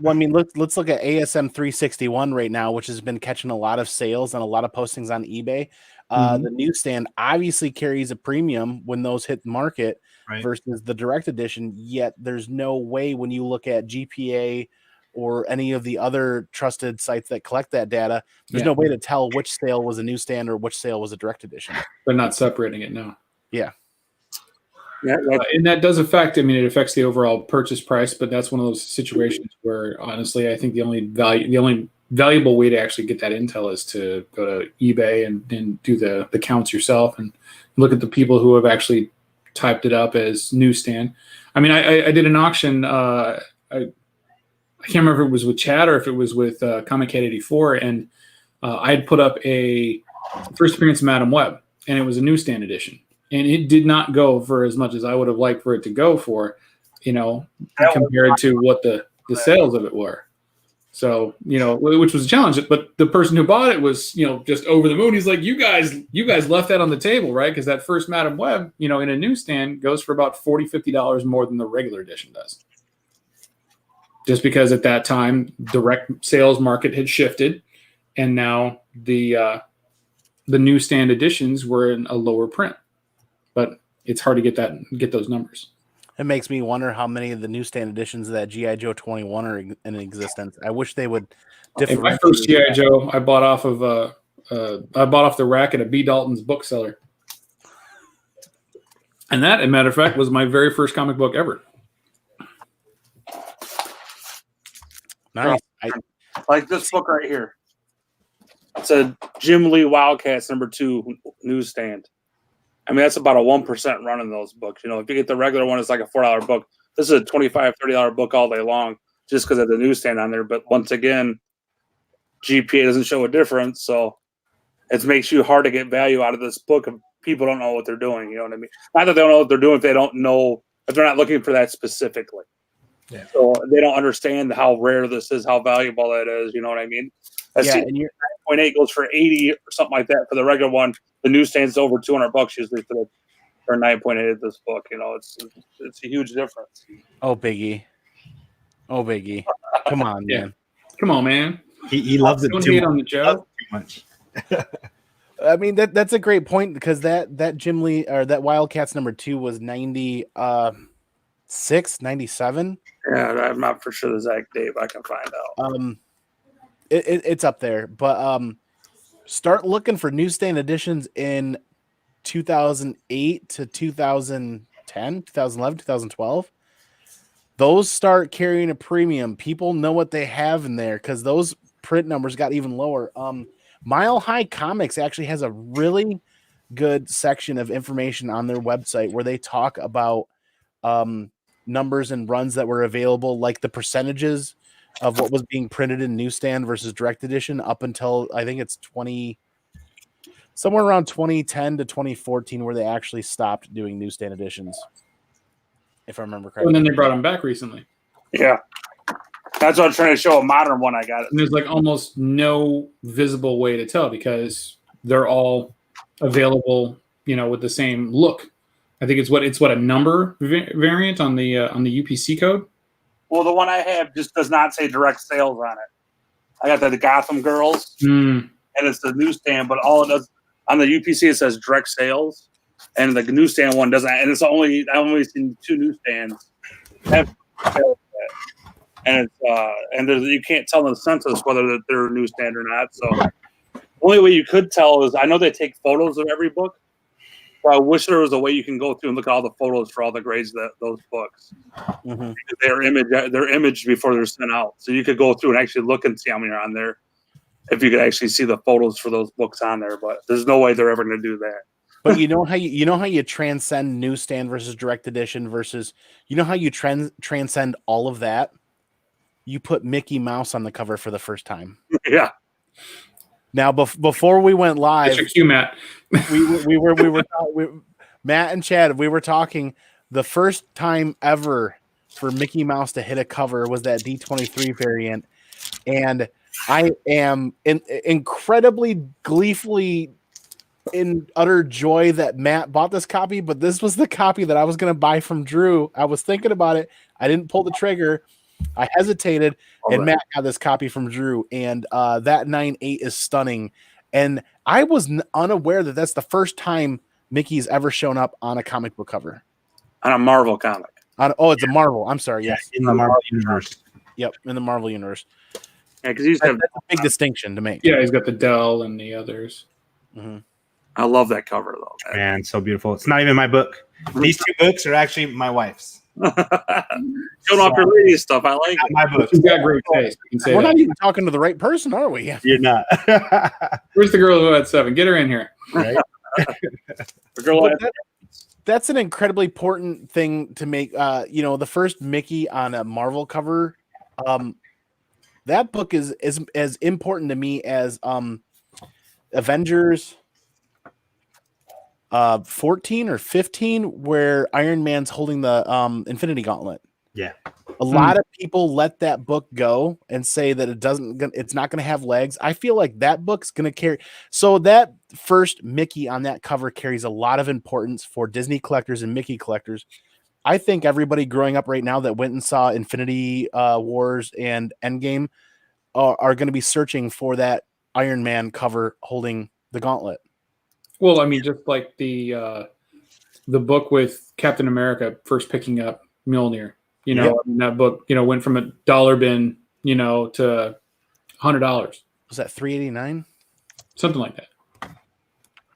Well, I mean, let's look at ASM 361 right now, which has been catching a lot of sales and a lot of postings on eBay. The newsstand obviously carries a premium when those hit the market versus the direct edition. Yet there's no way when you look at GPA or any of the other trusted sites that collect that data, there's no way to tell which sale was a newsstand or which sale was a direct edition. They're not separating it now. Yeah. And that does affect, it affects the overall purchase price, but that's one of those situations where honestly, I think the only valuable way to actually get that intel is to go to eBay and do the counts yourself and look at the people who have actually typed it up as newsstand. I did an auction. I can't remember if it was with Chad or if it was with Comic Cat 84, and I had put up a first appearance of Madam Web, and it was a newsstand edition. And it did not go for as much as I would have liked for it to go for, compared to what the sales of it were. So, which was a challenge. But the person who bought it was, just over the moon. He's like, you guys left that on the table, right? Because that first Madam Web, in a newsstand goes for about $40, $50 more than the regular edition does. Just because at that time, direct sales market had shifted. And now the newsstand editions were in a lower print. But it's hard to get those numbers. It makes me wonder how many of the newsstand editions of that G.I. Joe 21 are in existence. I wish they would differentiate. My first G.I. Joe, I bought off the rack at a B. Dalton's bookseller. And that, as a matter of fact, was my very first comic book ever. Nice. Like this book right here. It's a Jim Lee Wildcats #2 newsstand. That's about a 1% run in those books. If you get the regular one, it's like a $4 book. This is a $25, $30 book all day long just because of the newsstand on there. But once again, GPA doesn't show a difference. So it makes you hard to get value out of this book if people don't know what they're doing. You know what I mean? Not that they don't know what they're doing, if they don't know, if they're not looking for that specifically. Yeah. So they don't understand how rare this is, how valuable it is. You know what I mean? And 9.8 goes for 80 or something like that for the regular one. The newsstand's over $200 usually for 9.8 of this book. It's a huge difference. Oh, Biggie. Come on, man. Come on, man. He loves it too much. On the joke. Too much. That's a great point because that Jim Lee or that Wildcats #2 was 96, 97. Yeah, I'm not for sure the exact date, but I can find out. It's up there, but start looking for newsstand editions in 2008 to 2010, 2011, 2012. Those start carrying a premium. People know what they have in there because those print numbers got even lower. Mile High Comics actually has a really good section of information on their website where they talk about numbers and runs that were available, like the percentages of what was being printed in newsstand versus direct edition up until I think it's somewhere around 2010 to 2014 where they actually stopped doing newsstand editions, if I remember correctly. And then they brought them back recently. Yeah. That's what I'm trying to show, a modern one. I got it. And there's like almost no visible way to tell because they're all available, with the same look. I think it's what a number variant on the UPC code. Well, the one I have just does not say direct sales on it. I got the Gotham Girls, and it's the newsstand, but all it does on the UPC it says direct sales, and the newsstand one doesn't. And it's I've only seen 2 newsstands have sales and it's you can't tell in the census whether they're a newsstand or not. So the only way you could tell is I know they take photos of every book. So I wish there was a way you can go through and look at all the photos for all the grades of those books. Mm-hmm. They're imaged before they're sent out, so you could go through and actually look and see how many are on there. If you could actually see the photos for those books on there, but there's no way they're ever going to do that. But you know how you transcend newsstand versus direct edition versus how you transcend all of that. You put Mickey Mouse on the cover for the first time. Yeah. Now, before we went live, that's your cue, Matt. we were Matt and Chad. We were talking. The first time ever for Mickey Mouse to hit a cover was that D23 variant, and I am incredibly gleefully in utter joy that Matt bought this copy. But this was the copy that I was going to buy from Drew. I was thinking about it. I didn't pull the trigger. I hesitated, and Matt got this copy from Drew, and that 9/8 is stunning. And I was unaware that that's the first time Mickey's ever shown up on a comic book cover. On a Marvel comic. It's a Marvel. I'm sorry. Yes, in the Marvel universe. Yep, in the Marvel universe. Yeah, because that's a big distinction to make. Yeah, he's got the Dell and the others. Mm-hmm. I love that cover though. Man, so beautiful. It's not even my book. These 2 books are actually my wife's. Showing off your lady stuff. I like my book. She's got great taste. We're not even talking to the right person, are we? You're not. Where's the girl who had 7? Get her in here. Right. The girl that's an incredibly important thing to make. The first Mickey on a Marvel cover. That book is as important to me as Avengers 14 or 15, where Iron Man's holding the Infinity Gauntlet. Yeah. A lot of people let that book go and say that it's not going to have legs. I feel like that book's going to carry. So that first Mickey on that cover carries a lot of importance for Disney collectors and Mickey collectors. I think everybody growing up right now that went and saw Infinity Wars and Endgame are going to be searching for that Iron Man cover holding the gauntlet. Well, I mean, just like the book with Captain America first picking up Mjolnir, that book, went from $1 bin, to $100. Was that $3.89? Something like that.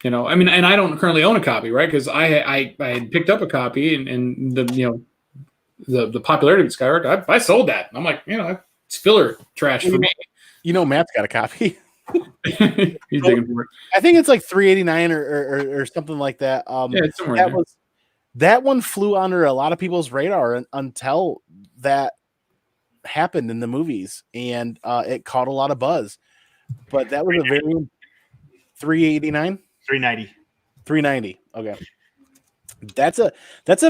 I mean, and I don't currently own a copy, right? Because I had picked up a copy and the popularity of Skyrock, I sold that. I'm like, it's filler trash for me. Matt's got a copy. He's digging for it. I think it's like $3.89 or something like that. Yeah, it's somewhere that one flew under a lot of people's radar until that happened in the movies, and it caught a lot of buzz. But that was a very $3.89, $3.90. Okay, that's a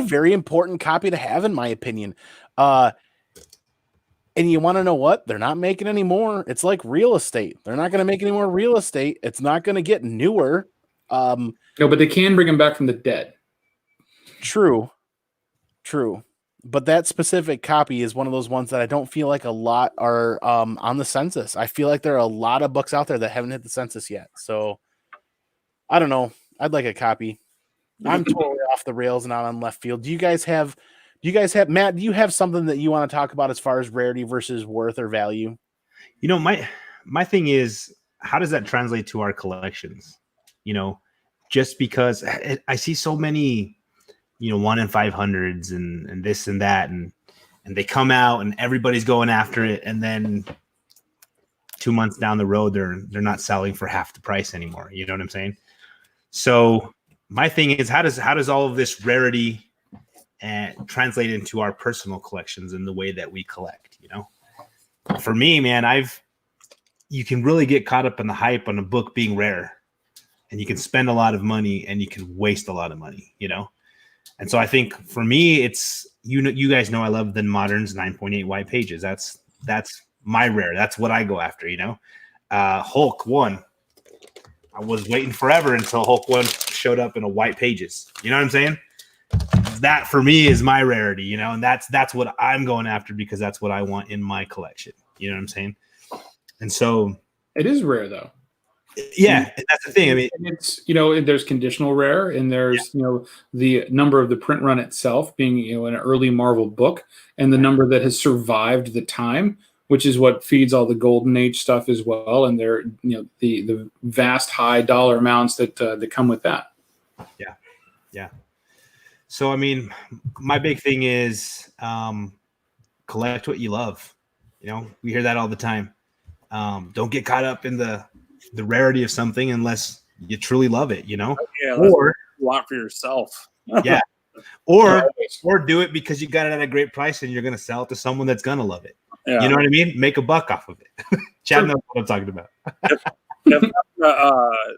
very important copy to have, in my opinion. And you want to know what? They're not making any more. It's like real estate. They're not going to make any more real estate. It's not going to get newer. No, but they can bring them back from the dead. True. But that specific copy is one of those ones that I don't feel like a lot are on the census. I feel like there are a lot of books out there that haven't hit the census yet. So I don't know. I'd like a copy. I'm totally off the rails and out on left field. Do you guys have Matt, do you have something that you want to talk about as far as rarity versus worth or value? My thing is, how does that translate to our collections? Just because I see so many, 1 in 500s and this and that, and they come out and everybody's going after it, and then 2 months down the road, they're not selling for half the price anymore. You know what I'm saying? So my thing is, how does all of this rarity and translate into our personal collections and the way that we collect? For me, man, you can really get caught up in the hype on a book being rare, and you can spend a lot of money and you can waste a lot of money, And so I think for me, it's, you guys know, I love the Modern's 9.8 white pages. That's my rare. That's what I go after, Hulk 1. I was waiting forever until Hulk 1 showed up in a white pages. You know what I'm saying? that for me is my rarity, you know, and that's what I'm going after because that's what I want in my collection. You know what I'm saying? And so it is rare though. Yeah, and that's the thing. I mean, it's, you know, there's conditional rare, and there's, you know, the number of the print run itself being, you know, an early Marvel book, and the number that has survived the time, which is what feeds all the Golden Age stuff as well, and they're, you know, the vast high dollar amounts that that come with that. Yeah. So I mean, my big thing is collect what you love. You know, we hear that all the time. Don't get caught up in the rarity of something unless you truly love it, you know? Yeah, that's what you want for yourself. Yeah. Or do it because you got it at a great price and you're going to sell it to someone that's going to love it. Yeah. You know what I mean? Make a buck off of it. Chad knows what I'm talking about.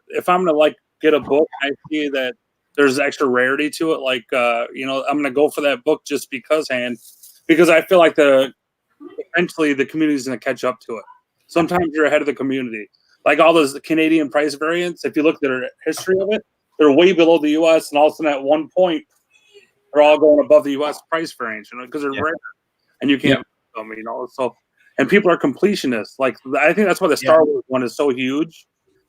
If I'm going to like get a book, I see that there's extra rarity to it. Like, you know, I'm going to go for that book just because I feel like eventually the community is going to catch up to it. Sometimes you're ahead of the community. Like all those Canadian price variants, if you look at their history of it, they're way below the U.S. And all of a sudden at one point, they're all going above the U.S. price range, you know, because they're rare. And you can't, you know, so, and people are completionists. Like, I think that's why the Star Wars one is so huge,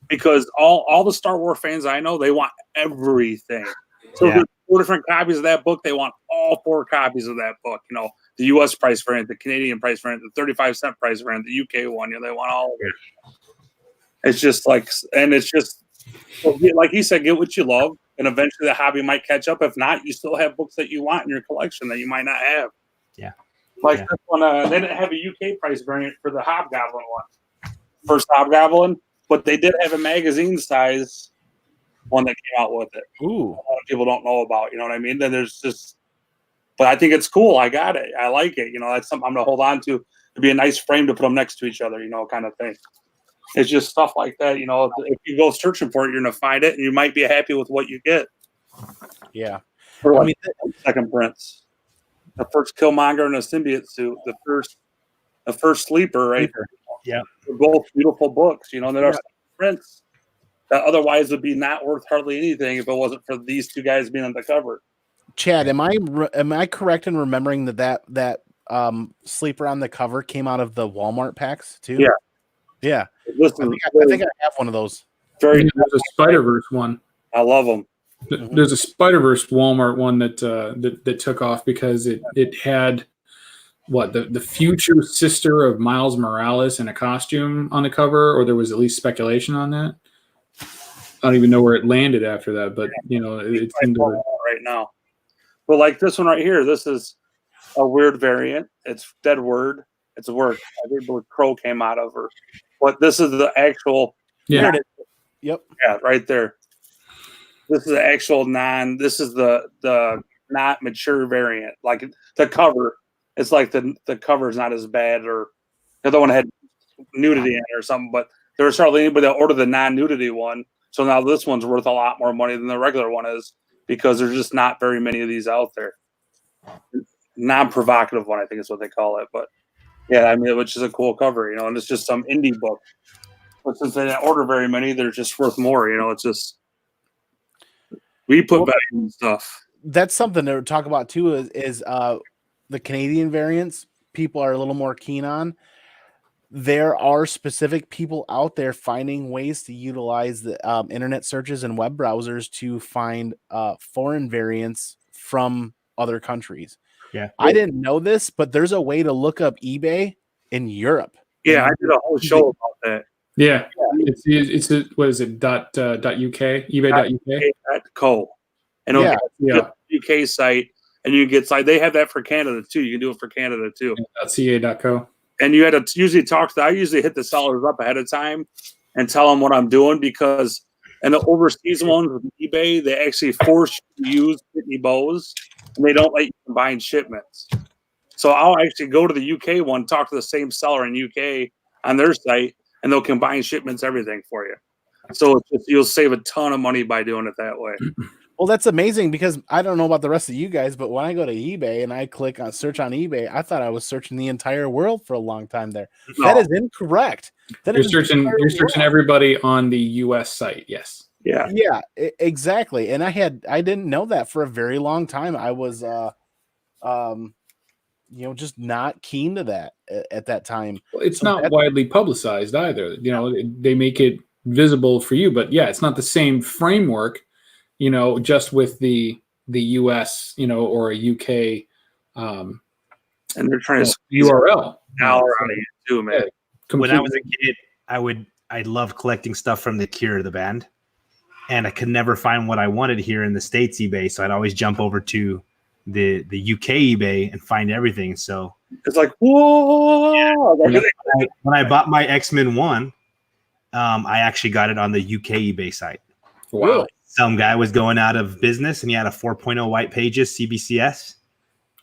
because all the Star Wars fans I know, they want everything. So if there's 4 different copies of that book, they want all 4 copies of that book, you know, the U.S. price variant, the Canadian price variant, the 35-cent price variant, the U.K. one, you know, they want all of it. It's just like, and it's just, like he said, get what you love, and eventually the hobby might catch up. If not, you still have books that you want in your collection that you might not have. Yeah. Like this one, they didn't have a UK price variant for the Hobgoblin one, first Hobgoblin, but they did have a magazine size one that came out with it. Ooh. A lot of people don't know about, you know what I mean? Then there's just, but I think it's cool. I got it. I like it. You know, that's something I'm going to hold on to. It'd be a nice frame to put them next to each other, you know, kind of thing. It's just stuff like that. You know, if you go searching for it, you're going to find it, and you might be happy with what you get. Yeah. Or like second prints. The first Killmonger in a symbiote suit. The first Sleeper, right? Yeah. They're both beautiful books, you know, and there are prints that otherwise would be not worth hardly anything if it wasn't for these 2 guys being on the cover. Chad, am I correct in remembering that Sleeper on the cover came out of the Walmart packs too? Yeah. Yeah. Listen, I think I have one of those. There's a Spider-Verse one. I love them. There's a Spider-Verse Walmart one that took off because it had the future sister of Miles Morales in a costume on the cover, or there was at least speculation on that. I don't even know where it landed after that, but you know, it's right now. But like this one right here, this is a weird variant. It's Dead Word. It's a word. I think the Crow came out of her. But this is the actual. Yeah. Yep. Yeah, right there. This is the actual this is the not mature variant. Like the cover, it's like the cover is not as bad, or the other one had nudity in it or something, but there was hardly anybody that ordered the non-nudity one. So now this one's worth a lot more money than the regular one is, because there's just not very many of these out there. Non-provocative one, I think is what they call it. But yeah, I mean, which is a cool cover, you know, and it's just some indie book. But since they didn't order very many, they're just worth more, you know. It's just, we put value in stuff. That's something to talk about too, is the Canadian variants. People are a little more keen on. There are specific people out there finding ways to utilize the internet searches and web browsers to find foreign variants from other countries. Yeah, I didn't know this, but there's a way to look up eBay in Europe. Yeah, I did a whole show about that. Yeah, it's what is it? .uk, eBay.uk. .co, and UK site, and you get they have that for Canada too. You can do it for Canada too. .ca.co. And you had to usually I usually hit the sellers up ahead of time and tell them what I'm doing, because and the overseas ones with eBay, they actually force you to use Pitney Bowes, and they don't let you combine shipments. So I'll actually go to the UK one, talk to the same seller in UK on their site, and they'll combine shipments, everything for you. So you'll save a ton of money by doing it that way. Well, that's amazing, because I don't know about the rest of you guys, but when I go to eBay and I click on search on eBay, I thought I was searching the entire world for a long time there. No. That is incorrect. You're searching everybody on the US site. Yes. Yeah. Yeah, exactly. And I didn't know that for a very long time. I was just not keen to that at that time. It's So not widely publicized either. They make it visible for you, but yeah, it's not the same framework, just with the US, or a UK And they're trying to URL dollar out of you too, man. When I was a kid, I loved collecting stuff from The Cure, the band, and I could never find what I wanted here in the States eBay, so I'd always jump over to the UK eBay and find everything. So it's like, whoa! Yeah, when I bought my X-Men 1, I actually got it on the UK eBay site. Wow. Really? Some guy was going out of business and he had a 4.0 white pages CBCS.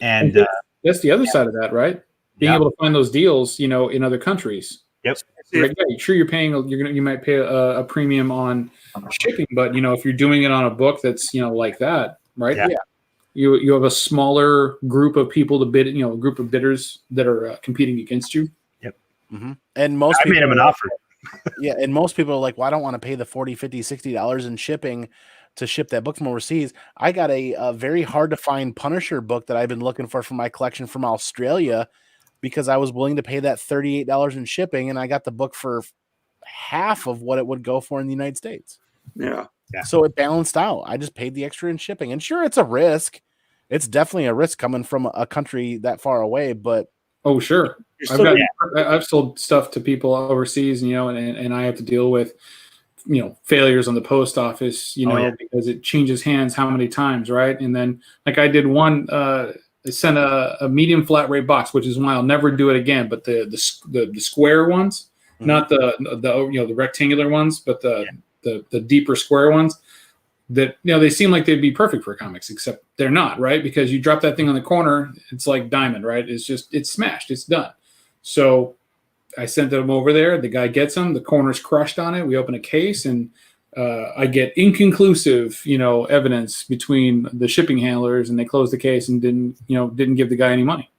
And that's the other side of that, right? Being able to find those deals, in other countries. Yep. Right? Yeah, sure, you might pay a premium on shipping, but if you're doing it on a book that's like that, right? Yeah. You have a smaller group of people to bid, a group of bidders that are competing against you. Yep. Mm-hmm. And most I people made him an offer. Yeah, and most people are like, well, I don't want to pay the $40, $50, $60 in shipping to ship that book from overseas. I got a very hard to find Punisher book that I've been looking for my collection from Australia because I was willing to pay that $38 in shipping, and I got the book for half of what it would go for in the United States. Yeah. So it balanced out. I just paid the extra in shipping. And sure, it's a risk. It's definitely a risk coming from a country that far away, but oh, sure. I've sold stuff to people overseas, and I have to deal with, failures on the post office, because it changes hands how many times, right? And then, like I did one, I sent a medium flat rate box, which is why I'll never do it again. But the square ones, not the rectangular ones, but the deeper square ones. That they seem like they'd be perfect for comics, except they're not, right? Because you drop that thing on the corner, it's like diamond, right? It's smashed, it's done. So I sent them over there. The guy gets them. The corner's crushed on it. We open a case, and I get inconclusive, evidence between the shipping handlers, and they closed the case and didn't give the guy any money.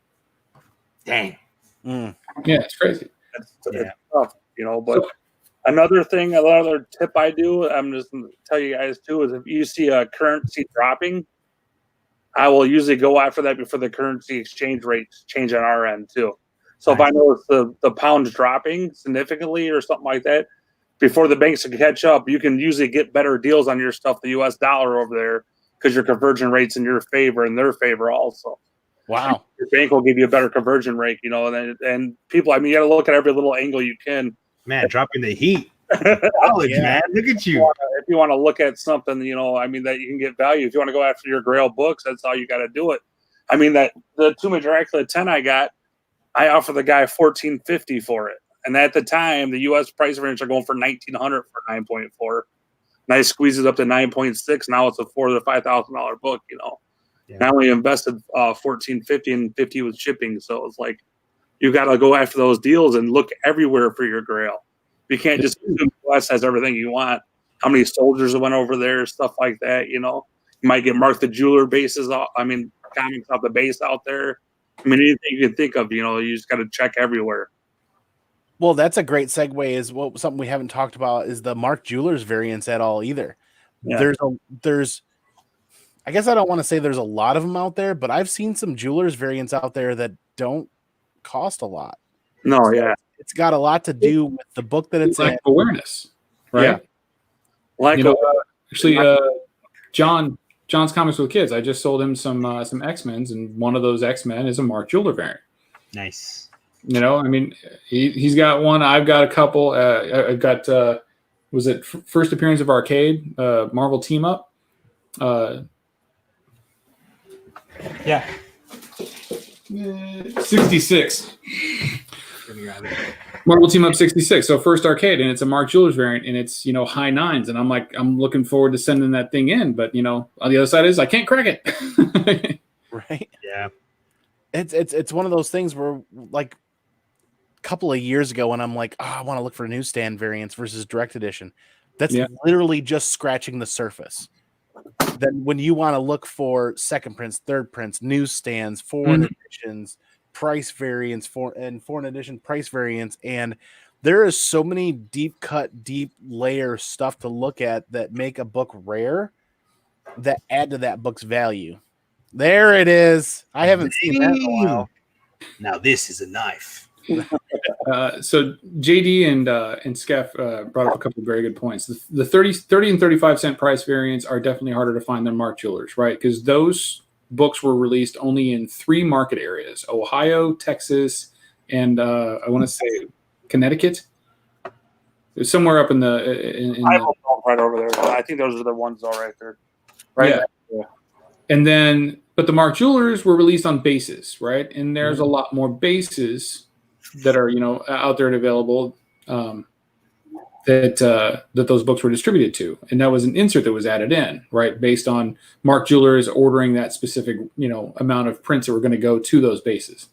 Dang. Mm. Yeah, it's crazy. It's tough, but. Another tip I do, I'm just going to tell you guys too, is if you see a currency dropping, I will usually go after that before the currency exchange rates change on our end too. So if I notice the pound's dropping significantly or something like that, before the banks can catch up, you can usually get better deals on your stuff, the US dollar over there, because your conversion rate's in your favor and their favor also. Wow. Your bank will give you a better conversion rate, and people, you got to look at every little angle you can. Man, dropping the heat. College, man. Look at you. If you want to look at something, that you can get value. If you want to go after your Grail books, that's how you got to do it. That the Tomb of Dracula 10 I offered the guy $14.50 for it. And at the time, the U.S. price range are going for $1,900 for 9.4. And I squeezed it up to 9.6. Now it's a $4,000 to $5,000 book, Yeah. And I only invested $14.50 and $50 with shipping. So it's like, you got to go after those deals and look everywhere for your Grail. You can't just assume the US has everything you want. How many soldiers went over there, stuff like that, You might get Mark the Jeweler bases off. Comics off the base out there. Anything you can think of, you just got to check everywhere. Well, that's a great segue. Something we haven't talked about is the Mark Jewelers variants at all either. Yeah. There's I guess I don't want to say there's a lot of them out there, but I've seen some Jewelers variants out there that don't cost a lot. No, so yeah. It's got a lot to do with the book that it's like awareness, right? Yeah. Actually, John's Comics with Kids. I just sold him some X-Men's, and one of those X-Men is a Mark Jeweler variant. Nice. He's got one. I've got a couple. I've got was it first appearance of Arcade Marvel Team Up? Yeah. 66. Marvel Team Up 66. So first Arcade, and it's a Mark Jewelers variant, and it's high nines, and I'm looking forward to sending that thing in, but on the other side is I can't crack it. Right? Yeah. It's one of those things where like a couple of years ago when I'm like, I want to look for newsstand variants versus direct edition. That's literally just scratching the surface. Then when you want to look for second prints, third prints, newsstands, foreign editions, price variants, foreign edition price variants, and there is so many deep cut, deep layer stuff to look at that make a book rare that add to that book's value. There it is. I haven't seen that in a while. Now this is a knife. So JD and Scaff brought up a couple of very good points. The 30 and 35 cent price variants are definitely harder to find than Mark Jewelers, right? Because those books were released only in 3 market areas: Ohio, Texas, and I want to say Connecticut. It's somewhere up in the. I have them right over there. I think those are the ones all right there. Right. Yeah. And then, but the Mark Jewelers were released on bases, right? And there's a lot more bases that are, out there and available that those books were distributed to. And that was an insert that was added in, right? Based on Mark Jewelers ordering that specific, amount of prints that were going to go to those bases.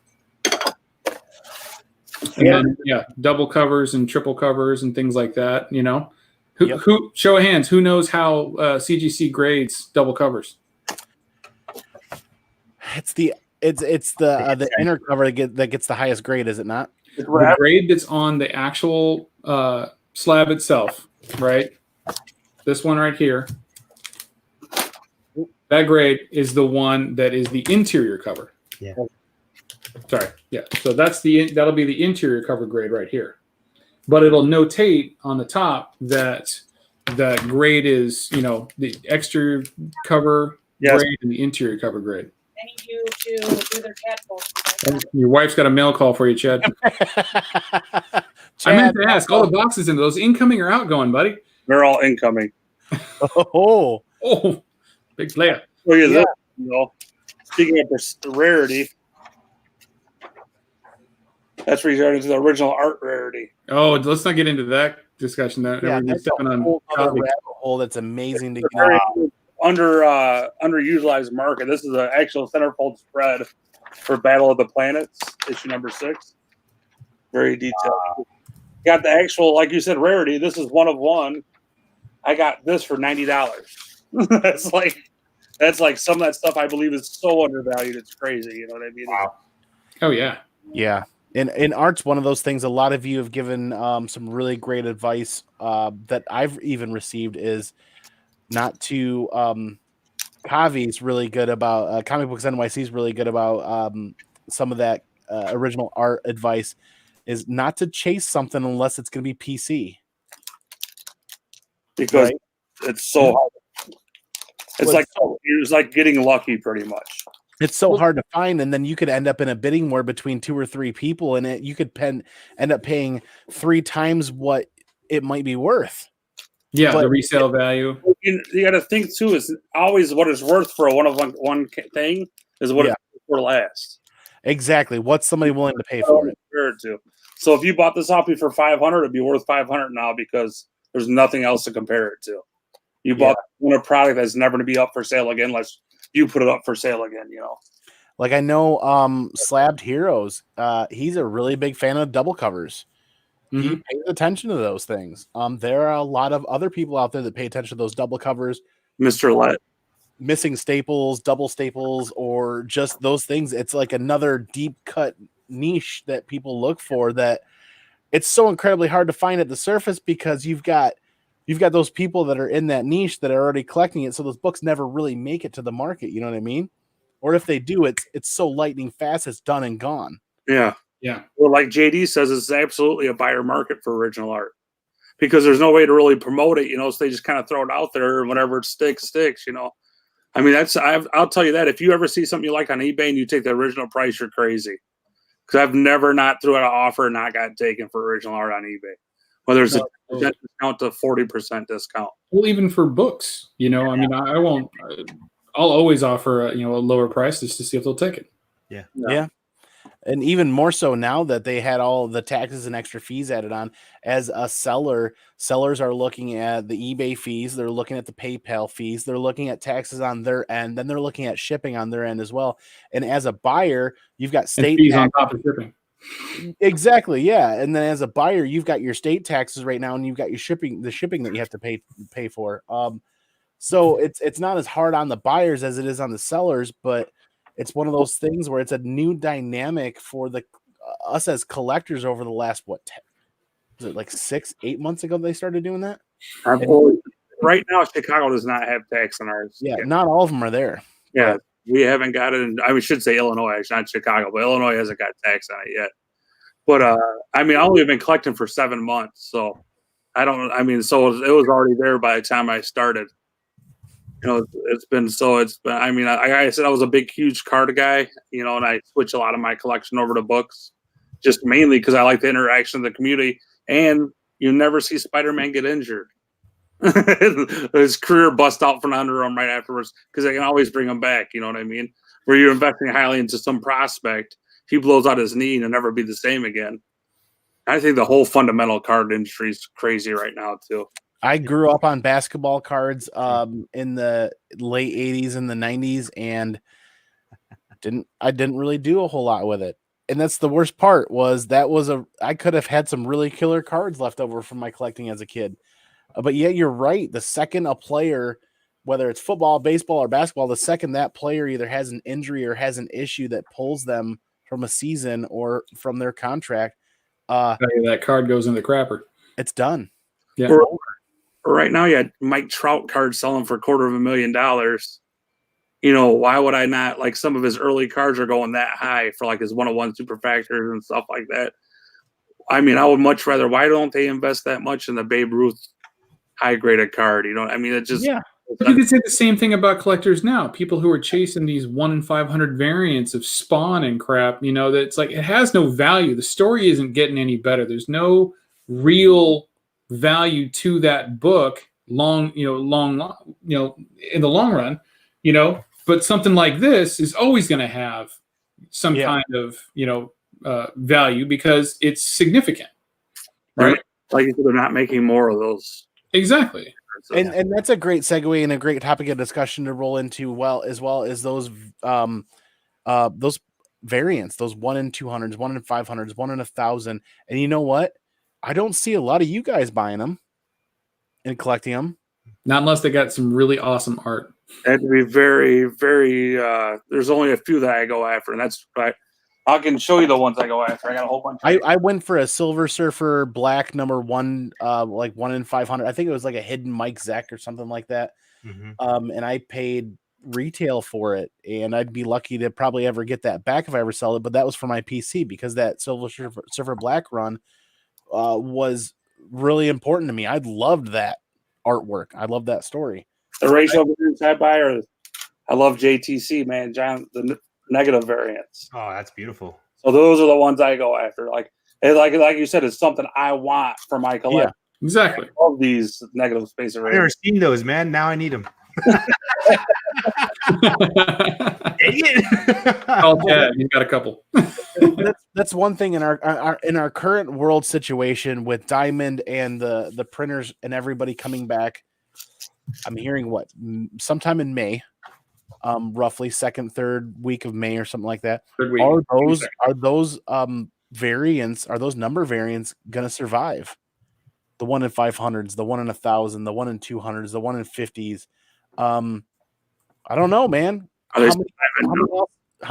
And then, double covers and triple covers and things like that, Who show of hands, who knows how CGC grades double covers? It's the inner cover that gets the highest grade, is it not? The grade that's on the actual slab itself, right? This one right here. That grade is the one that is the interior cover. Yeah. Sorry. Yeah. So that'll be the interior cover grade right here. But it'll notate on the top that the grade is, the exterior cover grade and the interior cover grade. I need you to do their chat post. Your wife's got a mail call for you, Chad. I meant to ask, all the boxes in those incoming or outgoing, buddy? They're all incoming. Oh, big player. Look at this. Speaking of rarity, that's regarding to the original art rarity. Oh, let's not get into that discussion. That's a whole other rabbit hole that's amazing to get. Underutilized market. This is an actual centerfold spread for Battle of the Planets, issue number 6. Very detailed. Got the actual, like you said, rarity. This is one of one. I got this for $90. That's like some of that stuff I believe is so undervalued. It's crazy. You know what I mean? Wow. Oh yeah. Yeah. And art's one of those things. A lot of you have given some really great advice that I've even received is not to Kavi's really good about Comic Books NYC is really good about some of that original art advice is not to chase something unless it's going to be PC because it's so hard. It's like getting lucky pretty much. It's so hard to find, and then you could end up in a bidding war between 2 or 3 people, and you could end up paying 3 times what it might be worth. Yeah, the resale value. You got to think too. Is always what it's worth for a one thing is what it's for last. Exactly. What's somebody willing to pay for it? So if you bought this off me for $500, it'd be worth $500 now because there's nothing else to compare it to. You bought a product that's never going to be up for sale again unless you put it up for sale again. Like I know, Slabbed Heroes. He's a really big fan of double covers. Mm-hmm. He pays attention to those things. There are a lot of other people out there that pay attention to those double covers. Mr. Let. Missing staples, double staples, or just those things. It's like another deep cut niche that people look for that it's so incredibly hard to find at the surface because you've got those people that are in that niche that are already collecting it. So those books never really make it to the market. You know what I mean? Or if they do, it's so lightning fast, it's done and gone. Yeah. Yeah. Well, like JD says, it's absolutely a buyer market for original art because there's no way to really promote it, so they just kind of throw it out there and whatever it sticks. I mean, I'll tell you that if you ever see something you like on eBay and you take the original price, you're crazy. Because I've never not threw out an offer and not got taken for original art on eBay. Whether it's a discount to 40% discount. Well, even for books, I mean, I won't. I'll always offer a lower price just to see if they'll take it. Yeah. And even more so now that they had all the taxes and extra fees added on. As a seller, sellers are looking at the eBay fees. They're looking at the PayPal fees. They're looking at taxes on their end. Then they're looking at shipping on their end as well. And as a buyer, you've got state fees on top of shipping. Exactly, yeah. And then as a buyer, you've got your state taxes right now, and you've got your shipping that you have to pay for. So it's not as hard on the buyers as it is on the sellers, but it's one of those things where it's a new dynamic for us as collectors over the last was it like 6-8 months ago they started doing that? Right now, Chicago does not have tax on ours. Yeah, not all of them are there. Yeah, we haven't got it. I should say Illinois, actually, not Chicago, but Illinois hasn't got tax on it yet. But I mean, I only been collecting for 7 months, so I don't. I mean, so it was already there by the time I started. You know, it's been. I mean, like I said, I was a big, huge card guy. You know, and I switch a lot of my collection over to books, just mainly because I like the interaction of the community. And you never see Spider-Man get injured. His career bust out from under him right afterwards because they can always bring him back. You know what I mean? Where you're investing highly into some prospect, he blows out his knee and he'll never be the same again. I think the whole fundamental card industry is crazy right now too. I grew up on basketball cards in the late 80s and the 90s, and I didn't really do a whole lot with it. And that's the worst part I could have had some really killer cards left over from my collecting as a kid. But yeah, you're right. The second a player, whether it's football, baseball, or basketball, the second that player either has an injury or has an issue that pulls them from a season or from their contract, that card goes in the crapper. It's done. Yeah. Right now, you had Mike Trout cards selling for $250,000. You know, why would I not? Like, some of his early cards are going that high for like his 101 super factors and stuff like that. I mean, I would much rather. Why don't they invest that much in the Babe Ruth high graded card? You know, I mean, it just But you could say the same thing about collectors now. People who are chasing these 1 in 500 variants of Spawn and crap. You know, that's like it has no value. The story isn't getting any better. There's no real value to that book. In the long run. You know, but something like this is always going to have some kind of value because it's significant, right? Like you said, they're not making more of those. Exactly. And that's a great segue and a great topic of discussion to roll into as well as those variants, those 1 in 200s, 1 in 500s, 1 in 1,000. And you know what? I don't see a lot of you guys buying them and collecting them. Not unless they got some really awesome art. That'd be very, very. There's only a few that I go after, and that's right. I can show you the ones I go after. I got a whole bunch. I went for a Silver Surfer Black #1, like 1 in 500. I think it was like a hidden Mike Zeck or something like that. Mm-hmm. And I paid retail for it, and I'd be lucky to probably ever get that back if I ever sell it. But that was for my PC because that Silver Surfer Black run was really important to me. I loved that artwork. I loved that story. The racial variants I buy I love JTC, man, John, the negative variants. Oh, that's beautiful. So those are the ones I go after. Like you said, it's something I want for my collection. Yeah, exactly. I love these negative space I've never variants. seen those, man. Now I need them. Oh, yeah, you got a couple. That's one thing in our current world situation with Diamond and the printers and everybody coming back. I'm hearing sometime in May, roughly second, third week of May or something like that. Are those variants? Are those number variants going to survive? The 1 in 500s, the 1 in 1,000, the 1 in 200s, the 1 in 50s. I don't know, man. How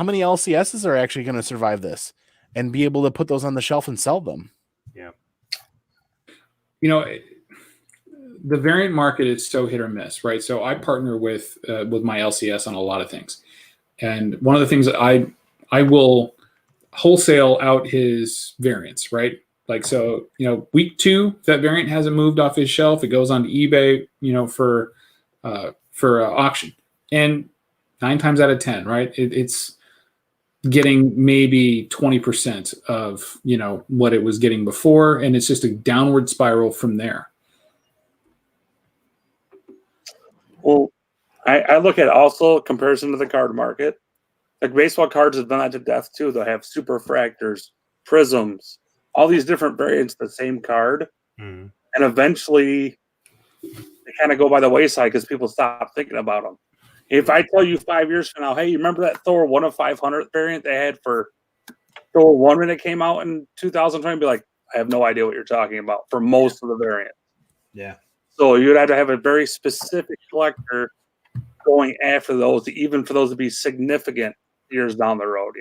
many LCSs are actually going to survive this and be able to put those on the shelf and sell them? Yeah. You know, the variant market is so hit or miss, right? So I partner with my LCS on a lot of things. And one of the things that I will wholesale out his variants, right? Like, so, week 2, if that variant hasn't moved off his shelf, it goes onto eBay, for auction. And 9 times out of 10, right? It's getting maybe 20% of, what it was getting before. And it's just a downward spiral from there. Well, I look at also comparison to the card market. Like baseball cards have done that to death too. They'll have super fractors, prisms, all these different variants of the same card. Mm. And eventually they kind of go by the wayside because people stop thinking about them. If I tell you 5 years from now, hey, you remember that Thor 1 of 500 variant they had for Thor 1 when it came out in 2020? Be like, I have no idea what you're talking about for most of the variants. Yeah. So you'd have to have a very specific collector going after those, even for those to be significant years down the road,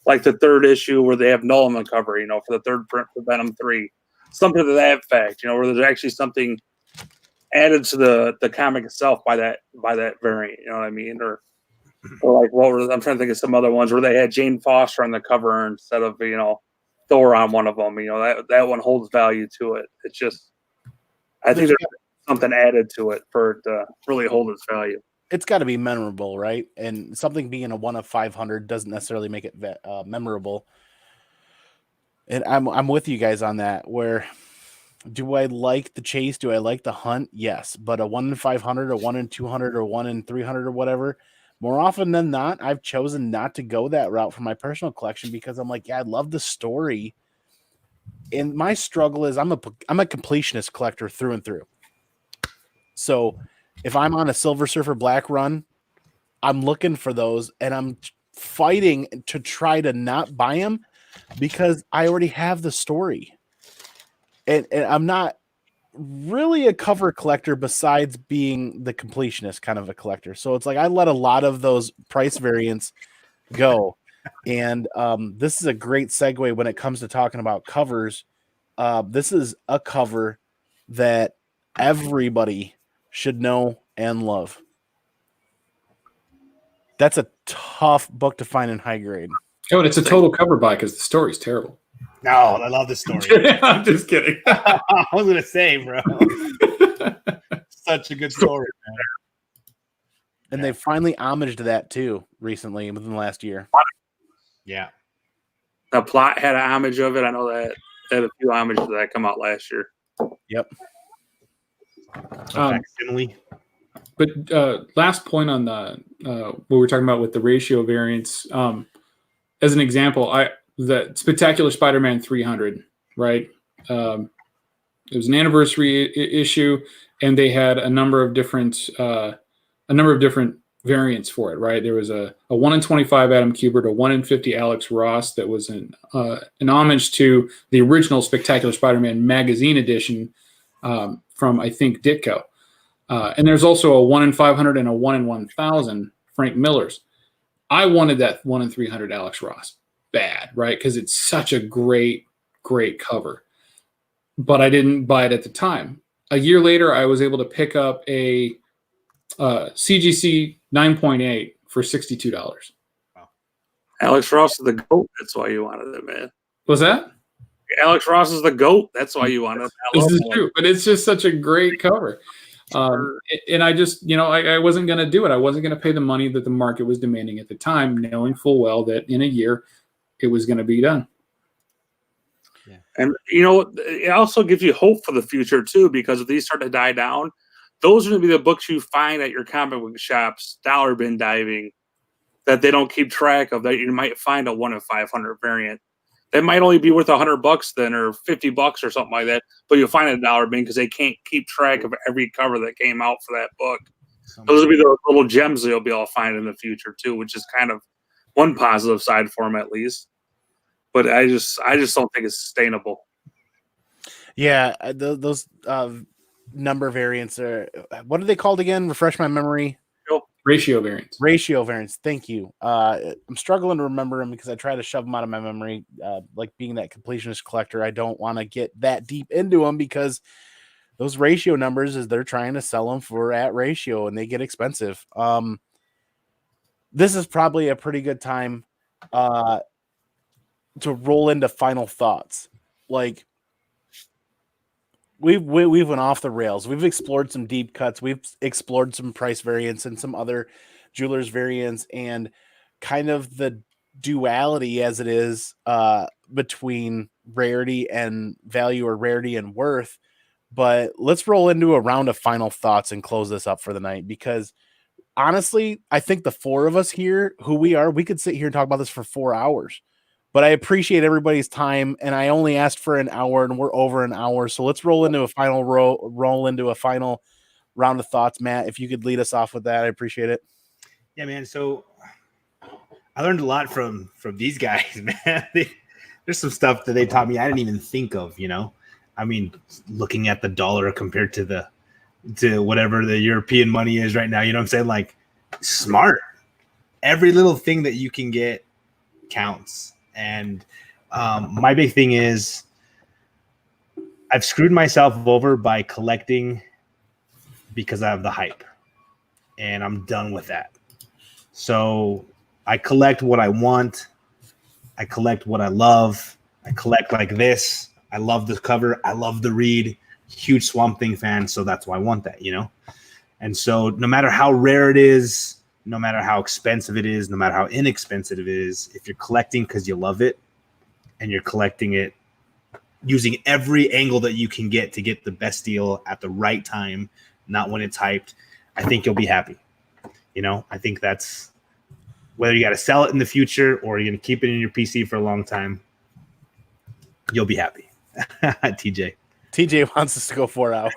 like the 3rd issue where they have Null on the cover, for the 3rd print for Venom 3. something to that effect, where there's actually something added to the comic itself by that variant. You know what I mean? Or like I'm trying to think of some other ones where they had Jane Foster on the cover instead of Thor on one of them. That one holds value to it. It's just I think there's something added to it for it to really hold its value. It's got to be memorable, right? And something being a 1 of 500 doesn't necessarily make it memorable. And I'm with you guys on that. Where do I like the chase? Do I like the hunt? Yes, but a 1 in 500, a 1 in 200, or 1 in 300, or whatever. More often than not, I've chosen not to go that route for my personal collection because I'm like, yeah, I love the story. And my struggle is I'm a completionist collector through and through. So if I'm on a Silver Surfer Black run, I'm looking for those and I'm fighting to try to not buy them because I already have the story. And I'm not really a cover collector besides being the completionist kind of a collector. So it's like I let a lot of those price variants go. And this is a great segue when it comes to talking about covers. This is a cover that everybody should know and love. That's a tough book to find in high grade. Oh, and it's a total cover buy because the story's terrible. No, I love this story. I'm just kidding. I was gonna say, bro. Such a good story, man. And they finally homaged that too recently within the last year. Yeah. The plot had an homage of it. I know that had a few homages that come out last year. Yep. Facsimile. But last point on the what we're talking about with the ratio variants. As an example, the Spectacular Spider-Man 300, right? It was an anniversary issue, and they had a number of different variants for it, right? There was a 1 in 25 Adam Kubert, a 1 in 50 Alex Ross that was an homage to the original Spectacular Spider-Man magazine edition from, I think, Ditko. And there's also a 1 in 500 and a 1 in 1,000 Frank Miller's. I wanted that 1 in 300 Alex Ross bad, right? Because it's such a great cover. But I didn't buy it at the time. A year later, I was able to pick up a CGC 9.8 for $62. Wow. Alex Ross is the GOAT. That's why you wanted it, man. Was that? Alex Ross is the GOAT. That's why you wanted it. This is true, but it's just such a great cover. And I just, I wasn't going to do it. I wasn't going to pay the money that the market was demanding at the time, knowing full well that in a year it was going to be done. Yeah. And, it also gives you hope for the future, too, because if these start to die down, those are going to be the books you find at your comic book shops, dollar bin diving, that they don't keep track of, that you might find a 1 in 500 variant. That might only be worth $100 then, or $50 or something like that. But you'll find a dollar bin because they can't keep track of every cover that came out for that book. Those will be the little gems that you'll be able to find in the future too, which is kind of one positive side for them at least. But I just don't think it's sustainable. Yeah, those number variants are, what are they called again? Refresh my memory. Ratio variants. Ratio variants. Thank you. I'm struggling to remember them because I try to shove them out of my memory. Like being that completionist collector, I don't want to get that deep into them because those ratio numbers is they're trying to sell them for at ratio and they get expensive. This is probably a pretty good time to roll into final thoughts. Like we went off the rails. We've explored some deep cuts. We've explored some price variants and some other jewelers variants and kind of the duality as it is between rarity and value or rarity and worth. But let's roll into a round of final thoughts and close this up for the night because honestly, I think the four of us here, who we are, we could sit here and talk about this for 4 hours. But I appreciate everybody's time, and I only asked for an hour, and we're over an hour. So let's roll into a final round of thoughts. Matt, if you could lead us off with that, I appreciate it. Yeah, man. So I learned a lot from these guys, man. There's some stuff that they taught me I didn't even think of. I mean, looking at the dollar compared to whatever the European money is right now. You know what I'm saying? Like, smart. Every little thing that you can get counts. And my big thing is I've screwed myself over by collecting because I have the hype, and I'm done with that. So I collect what I want. I collect what I love. I collect like this. I love the cover. I love the read. Huge Swamp Thing fan, so that's why I want that, you know? And so no matter how rare it is, no matter how expensive it is, no matter how inexpensive it is, if you're collecting because you love it and you're collecting it using every angle that you can get to get the best deal at the right time, not when it's hyped, I think you'll be happy. You know, I think that's whether you got to sell it in the future or you're going to keep it in your PC for a long time, you'll be happy. TJ wants us to go 4 hours.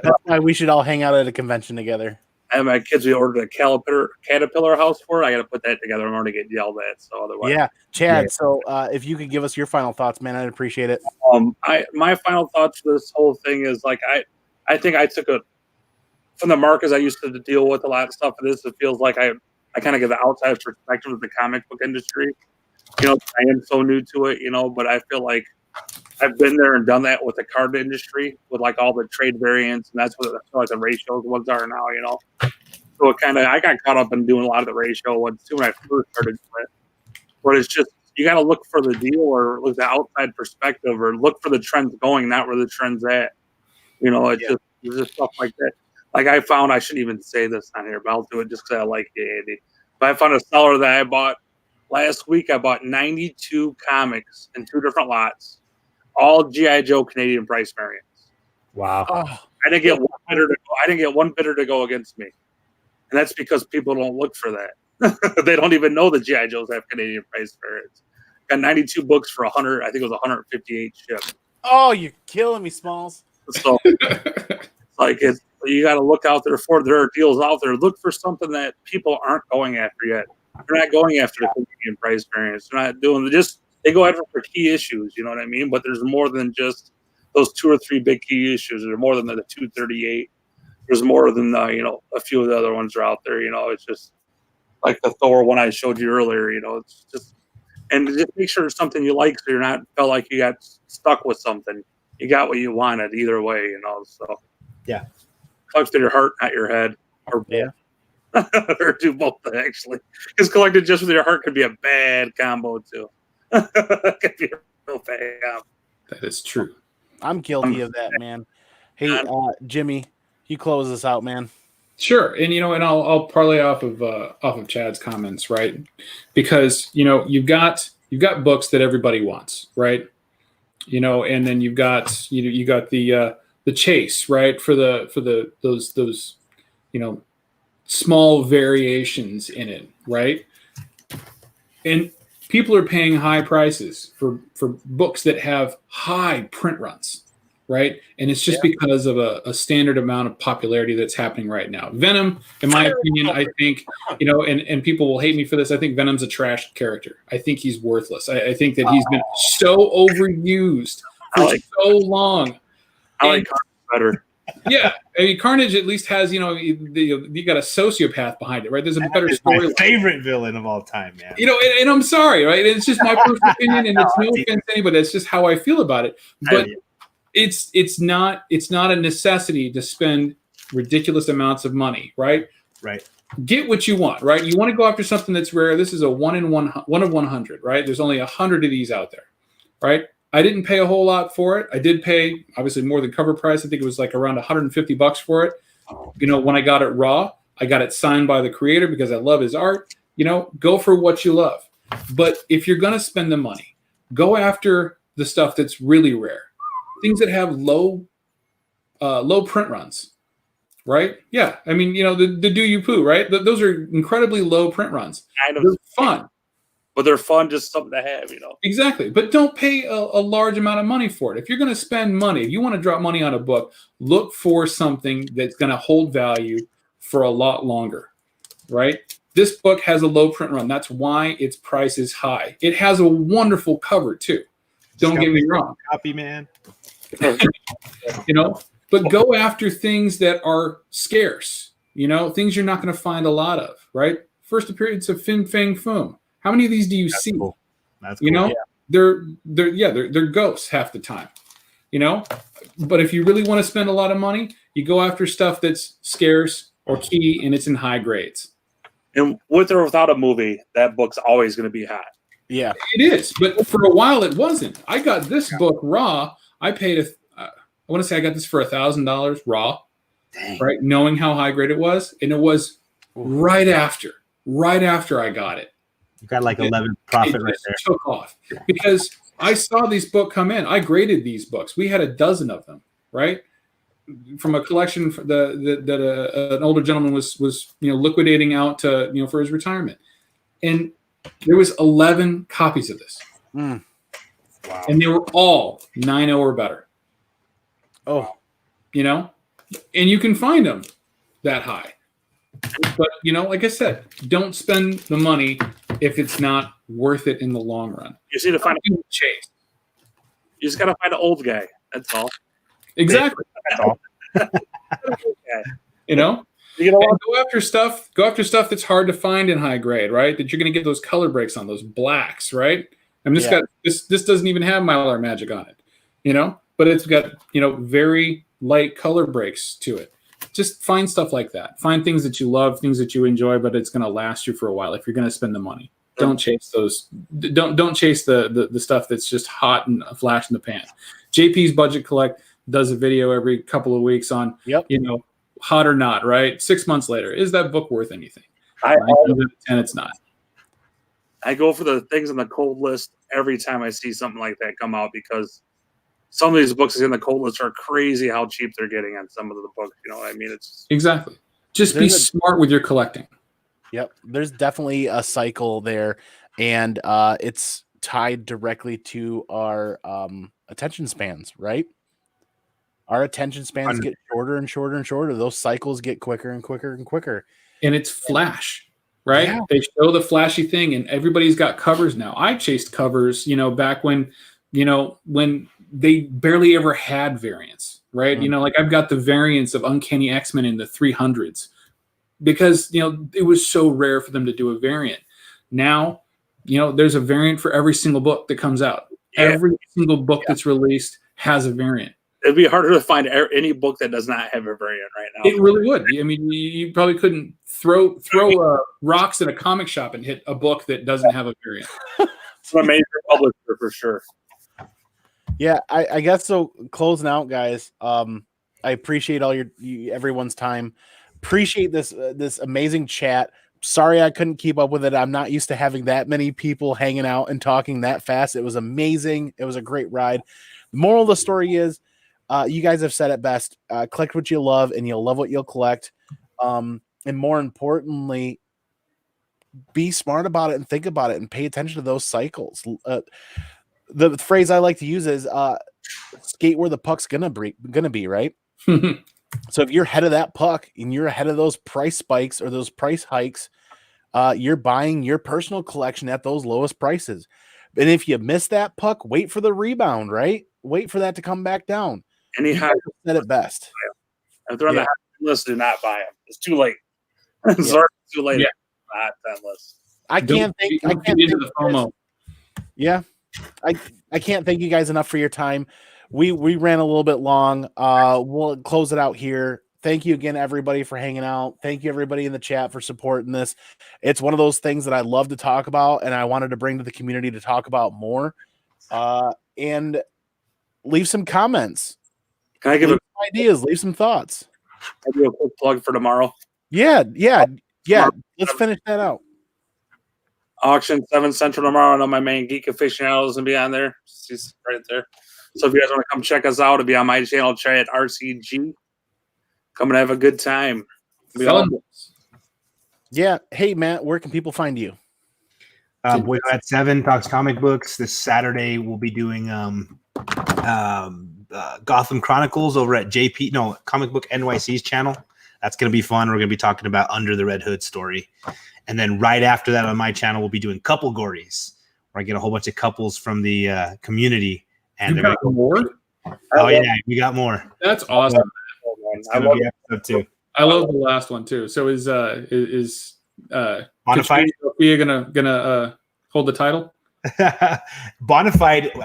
That's why we should all hang out at a convention together. I have my kids, we ordered a caterpillar house for it. I got to put that together. I'm already getting yelled at. So otherwise, yeah, Chad. Yeah. So if you could give us your final thoughts, man, I'd appreciate it. My final thoughts for this whole thing is like I think I took it from the markets I used to deal with a lot of stuff. It feels like I kind of get the outside perspective of the comic book industry. You know, I am so new to it, you know, but I feel like I've been there and done that with the card industry, with like all the trade variants, and that's what I feel like the ratios ones are now, you know. So I got caught up in doing a lot of the ratio ones too when I first started doing it. But it's just you got to look for the deal or look the outside perspective or look for the trends going, not where the trend's at. You know, it's just stuff like that. Like I found, I shouldn't even say this on here, but I'll do it just because I like you, Andy. But I found a seller that I bought last week. I bought 92 comics in 2 different lots. All G.I. Joe Canadian price variants. Wow! I didn't get one bidder to go. I didn't get one bidder to go against me, and that's because people don't look for that. They don't even know the G.I. Joes have Canadian price variants. Got 92 books for 100. I think it was 158 shipped. Oh, you're killing me, Smalls. So, you got to look out there for. There are deals out there. Look for something that people aren't going after yet. They're not going after the Canadian price variants. They're not doing They go after for key issues, you know what I mean? But there's more than just those 2 or 3 big key issues. There's more than the 238. There's more than a few of the other ones are out there. You know, it's just like the Thor one I showed you earlier. You know, it's just make sure it's something you like, so you're not felt like you got stuck with something. You got what you wanted either way. You know, so yeah, collect to your heart, not your head, or both. Or do both actually, because collected just with your heart could be a bad combo too. Could be a real bad combo. That is true. I'm guilty of that, man. Hey, Jimmy, you close us out, man. Sure, and and I'll parlay off of Chad's comments, right? Because you've got books that everybody wants, right? And then you've got you got the chase, right? For those small variations in it, right? And people are paying high prices for books that have high print runs, right? And it's just because of a standard amount of popularity that's happening right now. Venom, in my opinion, I think, and people will hate me for this, I think Venom's a trash character. I think he's worthless. I think that he's been so overused for so long. I like Carnage better. Yeah, I mean, Carnage at least has, you got a sociopath behind it, right? There's a better story. My favorite villain of all time, man. And I'm sorry, right? It's just my personal opinion, and it's no offense to anybody. That's just how I feel about it. But it's not a necessity to spend ridiculous amounts of money, right? Right. Get what you want, right? You want to go after something that's rare. This is a one of 100, right? There's only 100 of these out there, right? I didn't pay a whole lot for it. I did pay obviously more than cover price. I think it was like around $150 for it. When I got it raw, I got it signed by the creator because I love his art. Go for what you love. But if you're going to spend the money, go after the stuff that's really rare. Things that have low print runs, right? Yeah. I mean, the Do You Poo, right? Those are incredibly low print runs. They're fun. But they're fun, just something to have, Exactly. But don't pay a large amount of money for it. If you're going to spend money, if you want to drop money on a book, look for something that's going to hold value for a lot longer, right? This book has a low print run. That's why its price is high. It has a wonderful cover, too. Don't get me wrong. Copy, man. But go after things that are scarce, things you're not going to find a lot of, right? First appearance of Fin Fang Foom. How many of these do you see? Cool. That's cool. They're ghosts half the time. you know. But if you really want to spend a lot of money, you go after stuff that's scarce or key and it's in high grades. And with or without a movie, that book's always going to be hot. Yeah, it is. But for a while, it wasn't. I got this book raw. I paid I want to say I got this for $1,000 raw. Dang. Right, knowing how high grade it was, and it was right after I got it. You got like 11 profit right there. Took off because I saw these books come in. I graded these books. We had a dozen of them, right, from a collection that an older gentleman was liquidating out to for his retirement, and there was 11 copies of this, wow. and they were all 9.0 or better. Oh, and you can find them that high. But, like I said, don't spend the money if it's not worth it in the long run. You just need to find a chase. You just got to find an old guy. That's all. Exactly. That's all. You know And go after stuff that's hard to find in high grade, right? That you're going to get those color breaks on, those blacks, right? I mean, this doesn't even have Mylar Magic on it, but it's got, very light color breaks to it. Just find stuff like that. Find things that you love, things that you enjoy, but it's going to last you for a while if you're going to spend the money. Don't chase those. Don't chase the stuff that's just hot and a flash in the pan. JP's Budget Collect does a video every couple of weeks on, hot or not, right? 6 months later, is that book worth anything? 9 out of 10, it's not. I go for the things on the cold list every time I see something like that come out because some of these books in the cold list are crazy how cheap they're getting on some of the books. You know what I mean? It's exactly. Just be smart with your collecting. Yep. There's definitely a cycle there, and it's tied directly to our attention spans, right? Our attention spans get shorter and shorter and shorter. Those cycles get quicker and quicker and quicker. And it's flash, right? Yeah. They show the flashy thing, and everybody's got covers now. I chased covers, back when they barely ever had variants, right? Mm-hmm. Like I've got the variants of Uncanny X-Men in the 300s because, it was so rare for them to do a variant. Now, there's a variant for every single book that comes out. Yeah. Every single book that's released has a variant. It'd be harder to find any book that does not have a variant right now. It really would. I mean, you probably couldn't throw rocks in a comic shop and hit a book that doesn't have a variant. It's a major publisher for sure. Yeah, I guess so. Closing out, guys. I appreciate all everyone's time. Appreciate this amazing chat. Sorry I couldn't keep up with it. I'm not used to having that many people hanging out and talking that fast. It was amazing. It was a great ride. The moral of the story is, you guys have said it best. Collect what you love, and you'll love what you'll collect. And more importantly, be smart about it and think about it and pay attention to those cycles. The phrase I like to use is skate where the puck's gonna be, right? So if you're ahead of that puck and you're ahead of those price spikes or those price hikes, you're buying your personal collection at those lowest prices. And if you miss that puck, wait for the rebound, right? Wait for that to come back down. And he said it best. If they're on the hot list, do not buy them. It's too late. Sorry, it's too late. Yeah. Not that list. I can't think into the FOMO. Yeah. I can't thank you guys enough for your time. We ran a little bit long. We'll close it out here. Thank you again, everybody, for hanging out. Thank you, everybody in the chat, for supporting this. It's one of those things that I love to talk about, and I wanted to bring to the community to talk about more. And leave some comments. Can I give ideas? Leave some thoughts. I'll do a quick plug for tomorrow. Yeah. Let's finish that out. Auction 7 Central tomorrow. I know my main Geek Aficionado is going to be on there. She's right there. So if you guys want to come check us out, it'll be on my channel, try at RCG. Come and have a good time. Yeah. Hey, Matt, where can people find you? Boy at 7 talks comic books. This Saturday we'll be doing Gotham Chronicles over at Comic Book NYC's channel. That's going to be fun. We're going to be talking about Under the Red Hood story. And then right after that on my channel, we'll be doing Couple Gories, where I get a whole bunch of couples from the community. And you got more? Oh, yeah, we got more. That's awesome. I love episode 2. I love the last one too. So is Bonafide Sophia gonna hold the title? Bonafide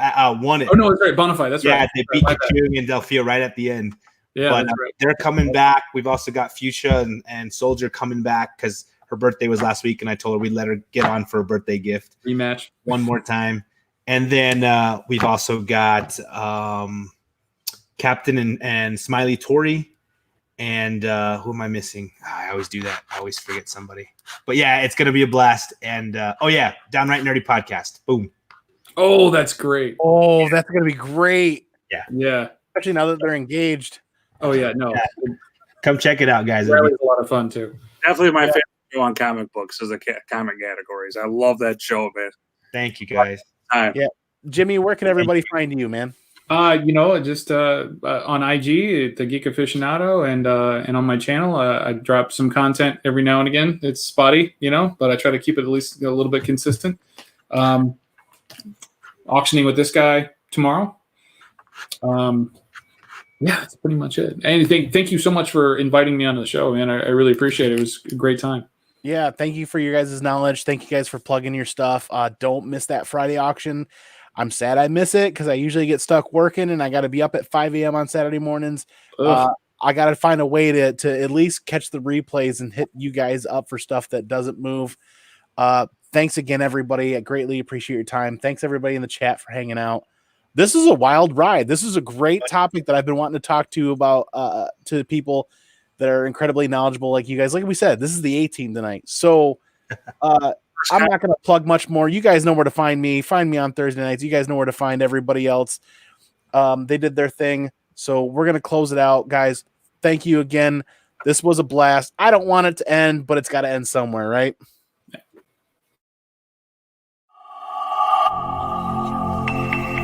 won it. Oh no, that's right. Bonafide. That's Yeah, right. they beat Right, Kachung and Delphia right at the end. Yeah, But that's right. they're coming back. We've also got Fuchsia and Soldier coming back because her birthday was last week, and I told her we'd let her get on for a birthday gift Rematch one more time. And then we've also got Captain and Smiley Tori. And who am I missing? I always do that. I always forget somebody. But yeah, it's going to be a blast. And Downright Nerdy Podcast. Boom. Oh, that's great. Oh, that's gonna be great. Yeah. Especially now that they're engaged. Oh yeah. No. Yeah. Come check it out, guys. That was a lot of fun too. Definitely my favorite show on comic books is the comic categories. I love that show, man. Thank you, guys. Yeah. Jimmy, where can everybody find you, man? Just on IG, the Geek Aficionado, and on my channel, I drop some content every now and again. It's spotty, but I try to keep it at least a little bit consistent. Auctioning with this guy tomorrow. That's pretty much it. And thank you so much for inviting me on the show, man. I really appreciate it. It was a great time. Yeah, thank you for your guys' knowledge. Thank you guys for plugging your stuff. Don't miss that Friday auction. I'm sad I miss it because I usually get stuck working and I got to be up at 5 a.m. on Saturday mornings. I got to find a way to at least catch the replays and hit you guys up for stuff that doesn't move. Thanks again, everybody. I greatly appreciate your time. Thanks, everybody in the chat for hanging out. This is a wild ride. This is a great topic that I've been wanting to talk to about to people that are incredibly knowledgeable like you guys. Like we said, this is the 18th tonight. So I'm not going to plug much more. You guys know where to find me. Find me on Thursday nights. You guys know where to find everybody else. They did their thing. So we're going to close it out, guys. Thank you again. This was a blast. I don't want it to end, but it's got to end somewhere, right?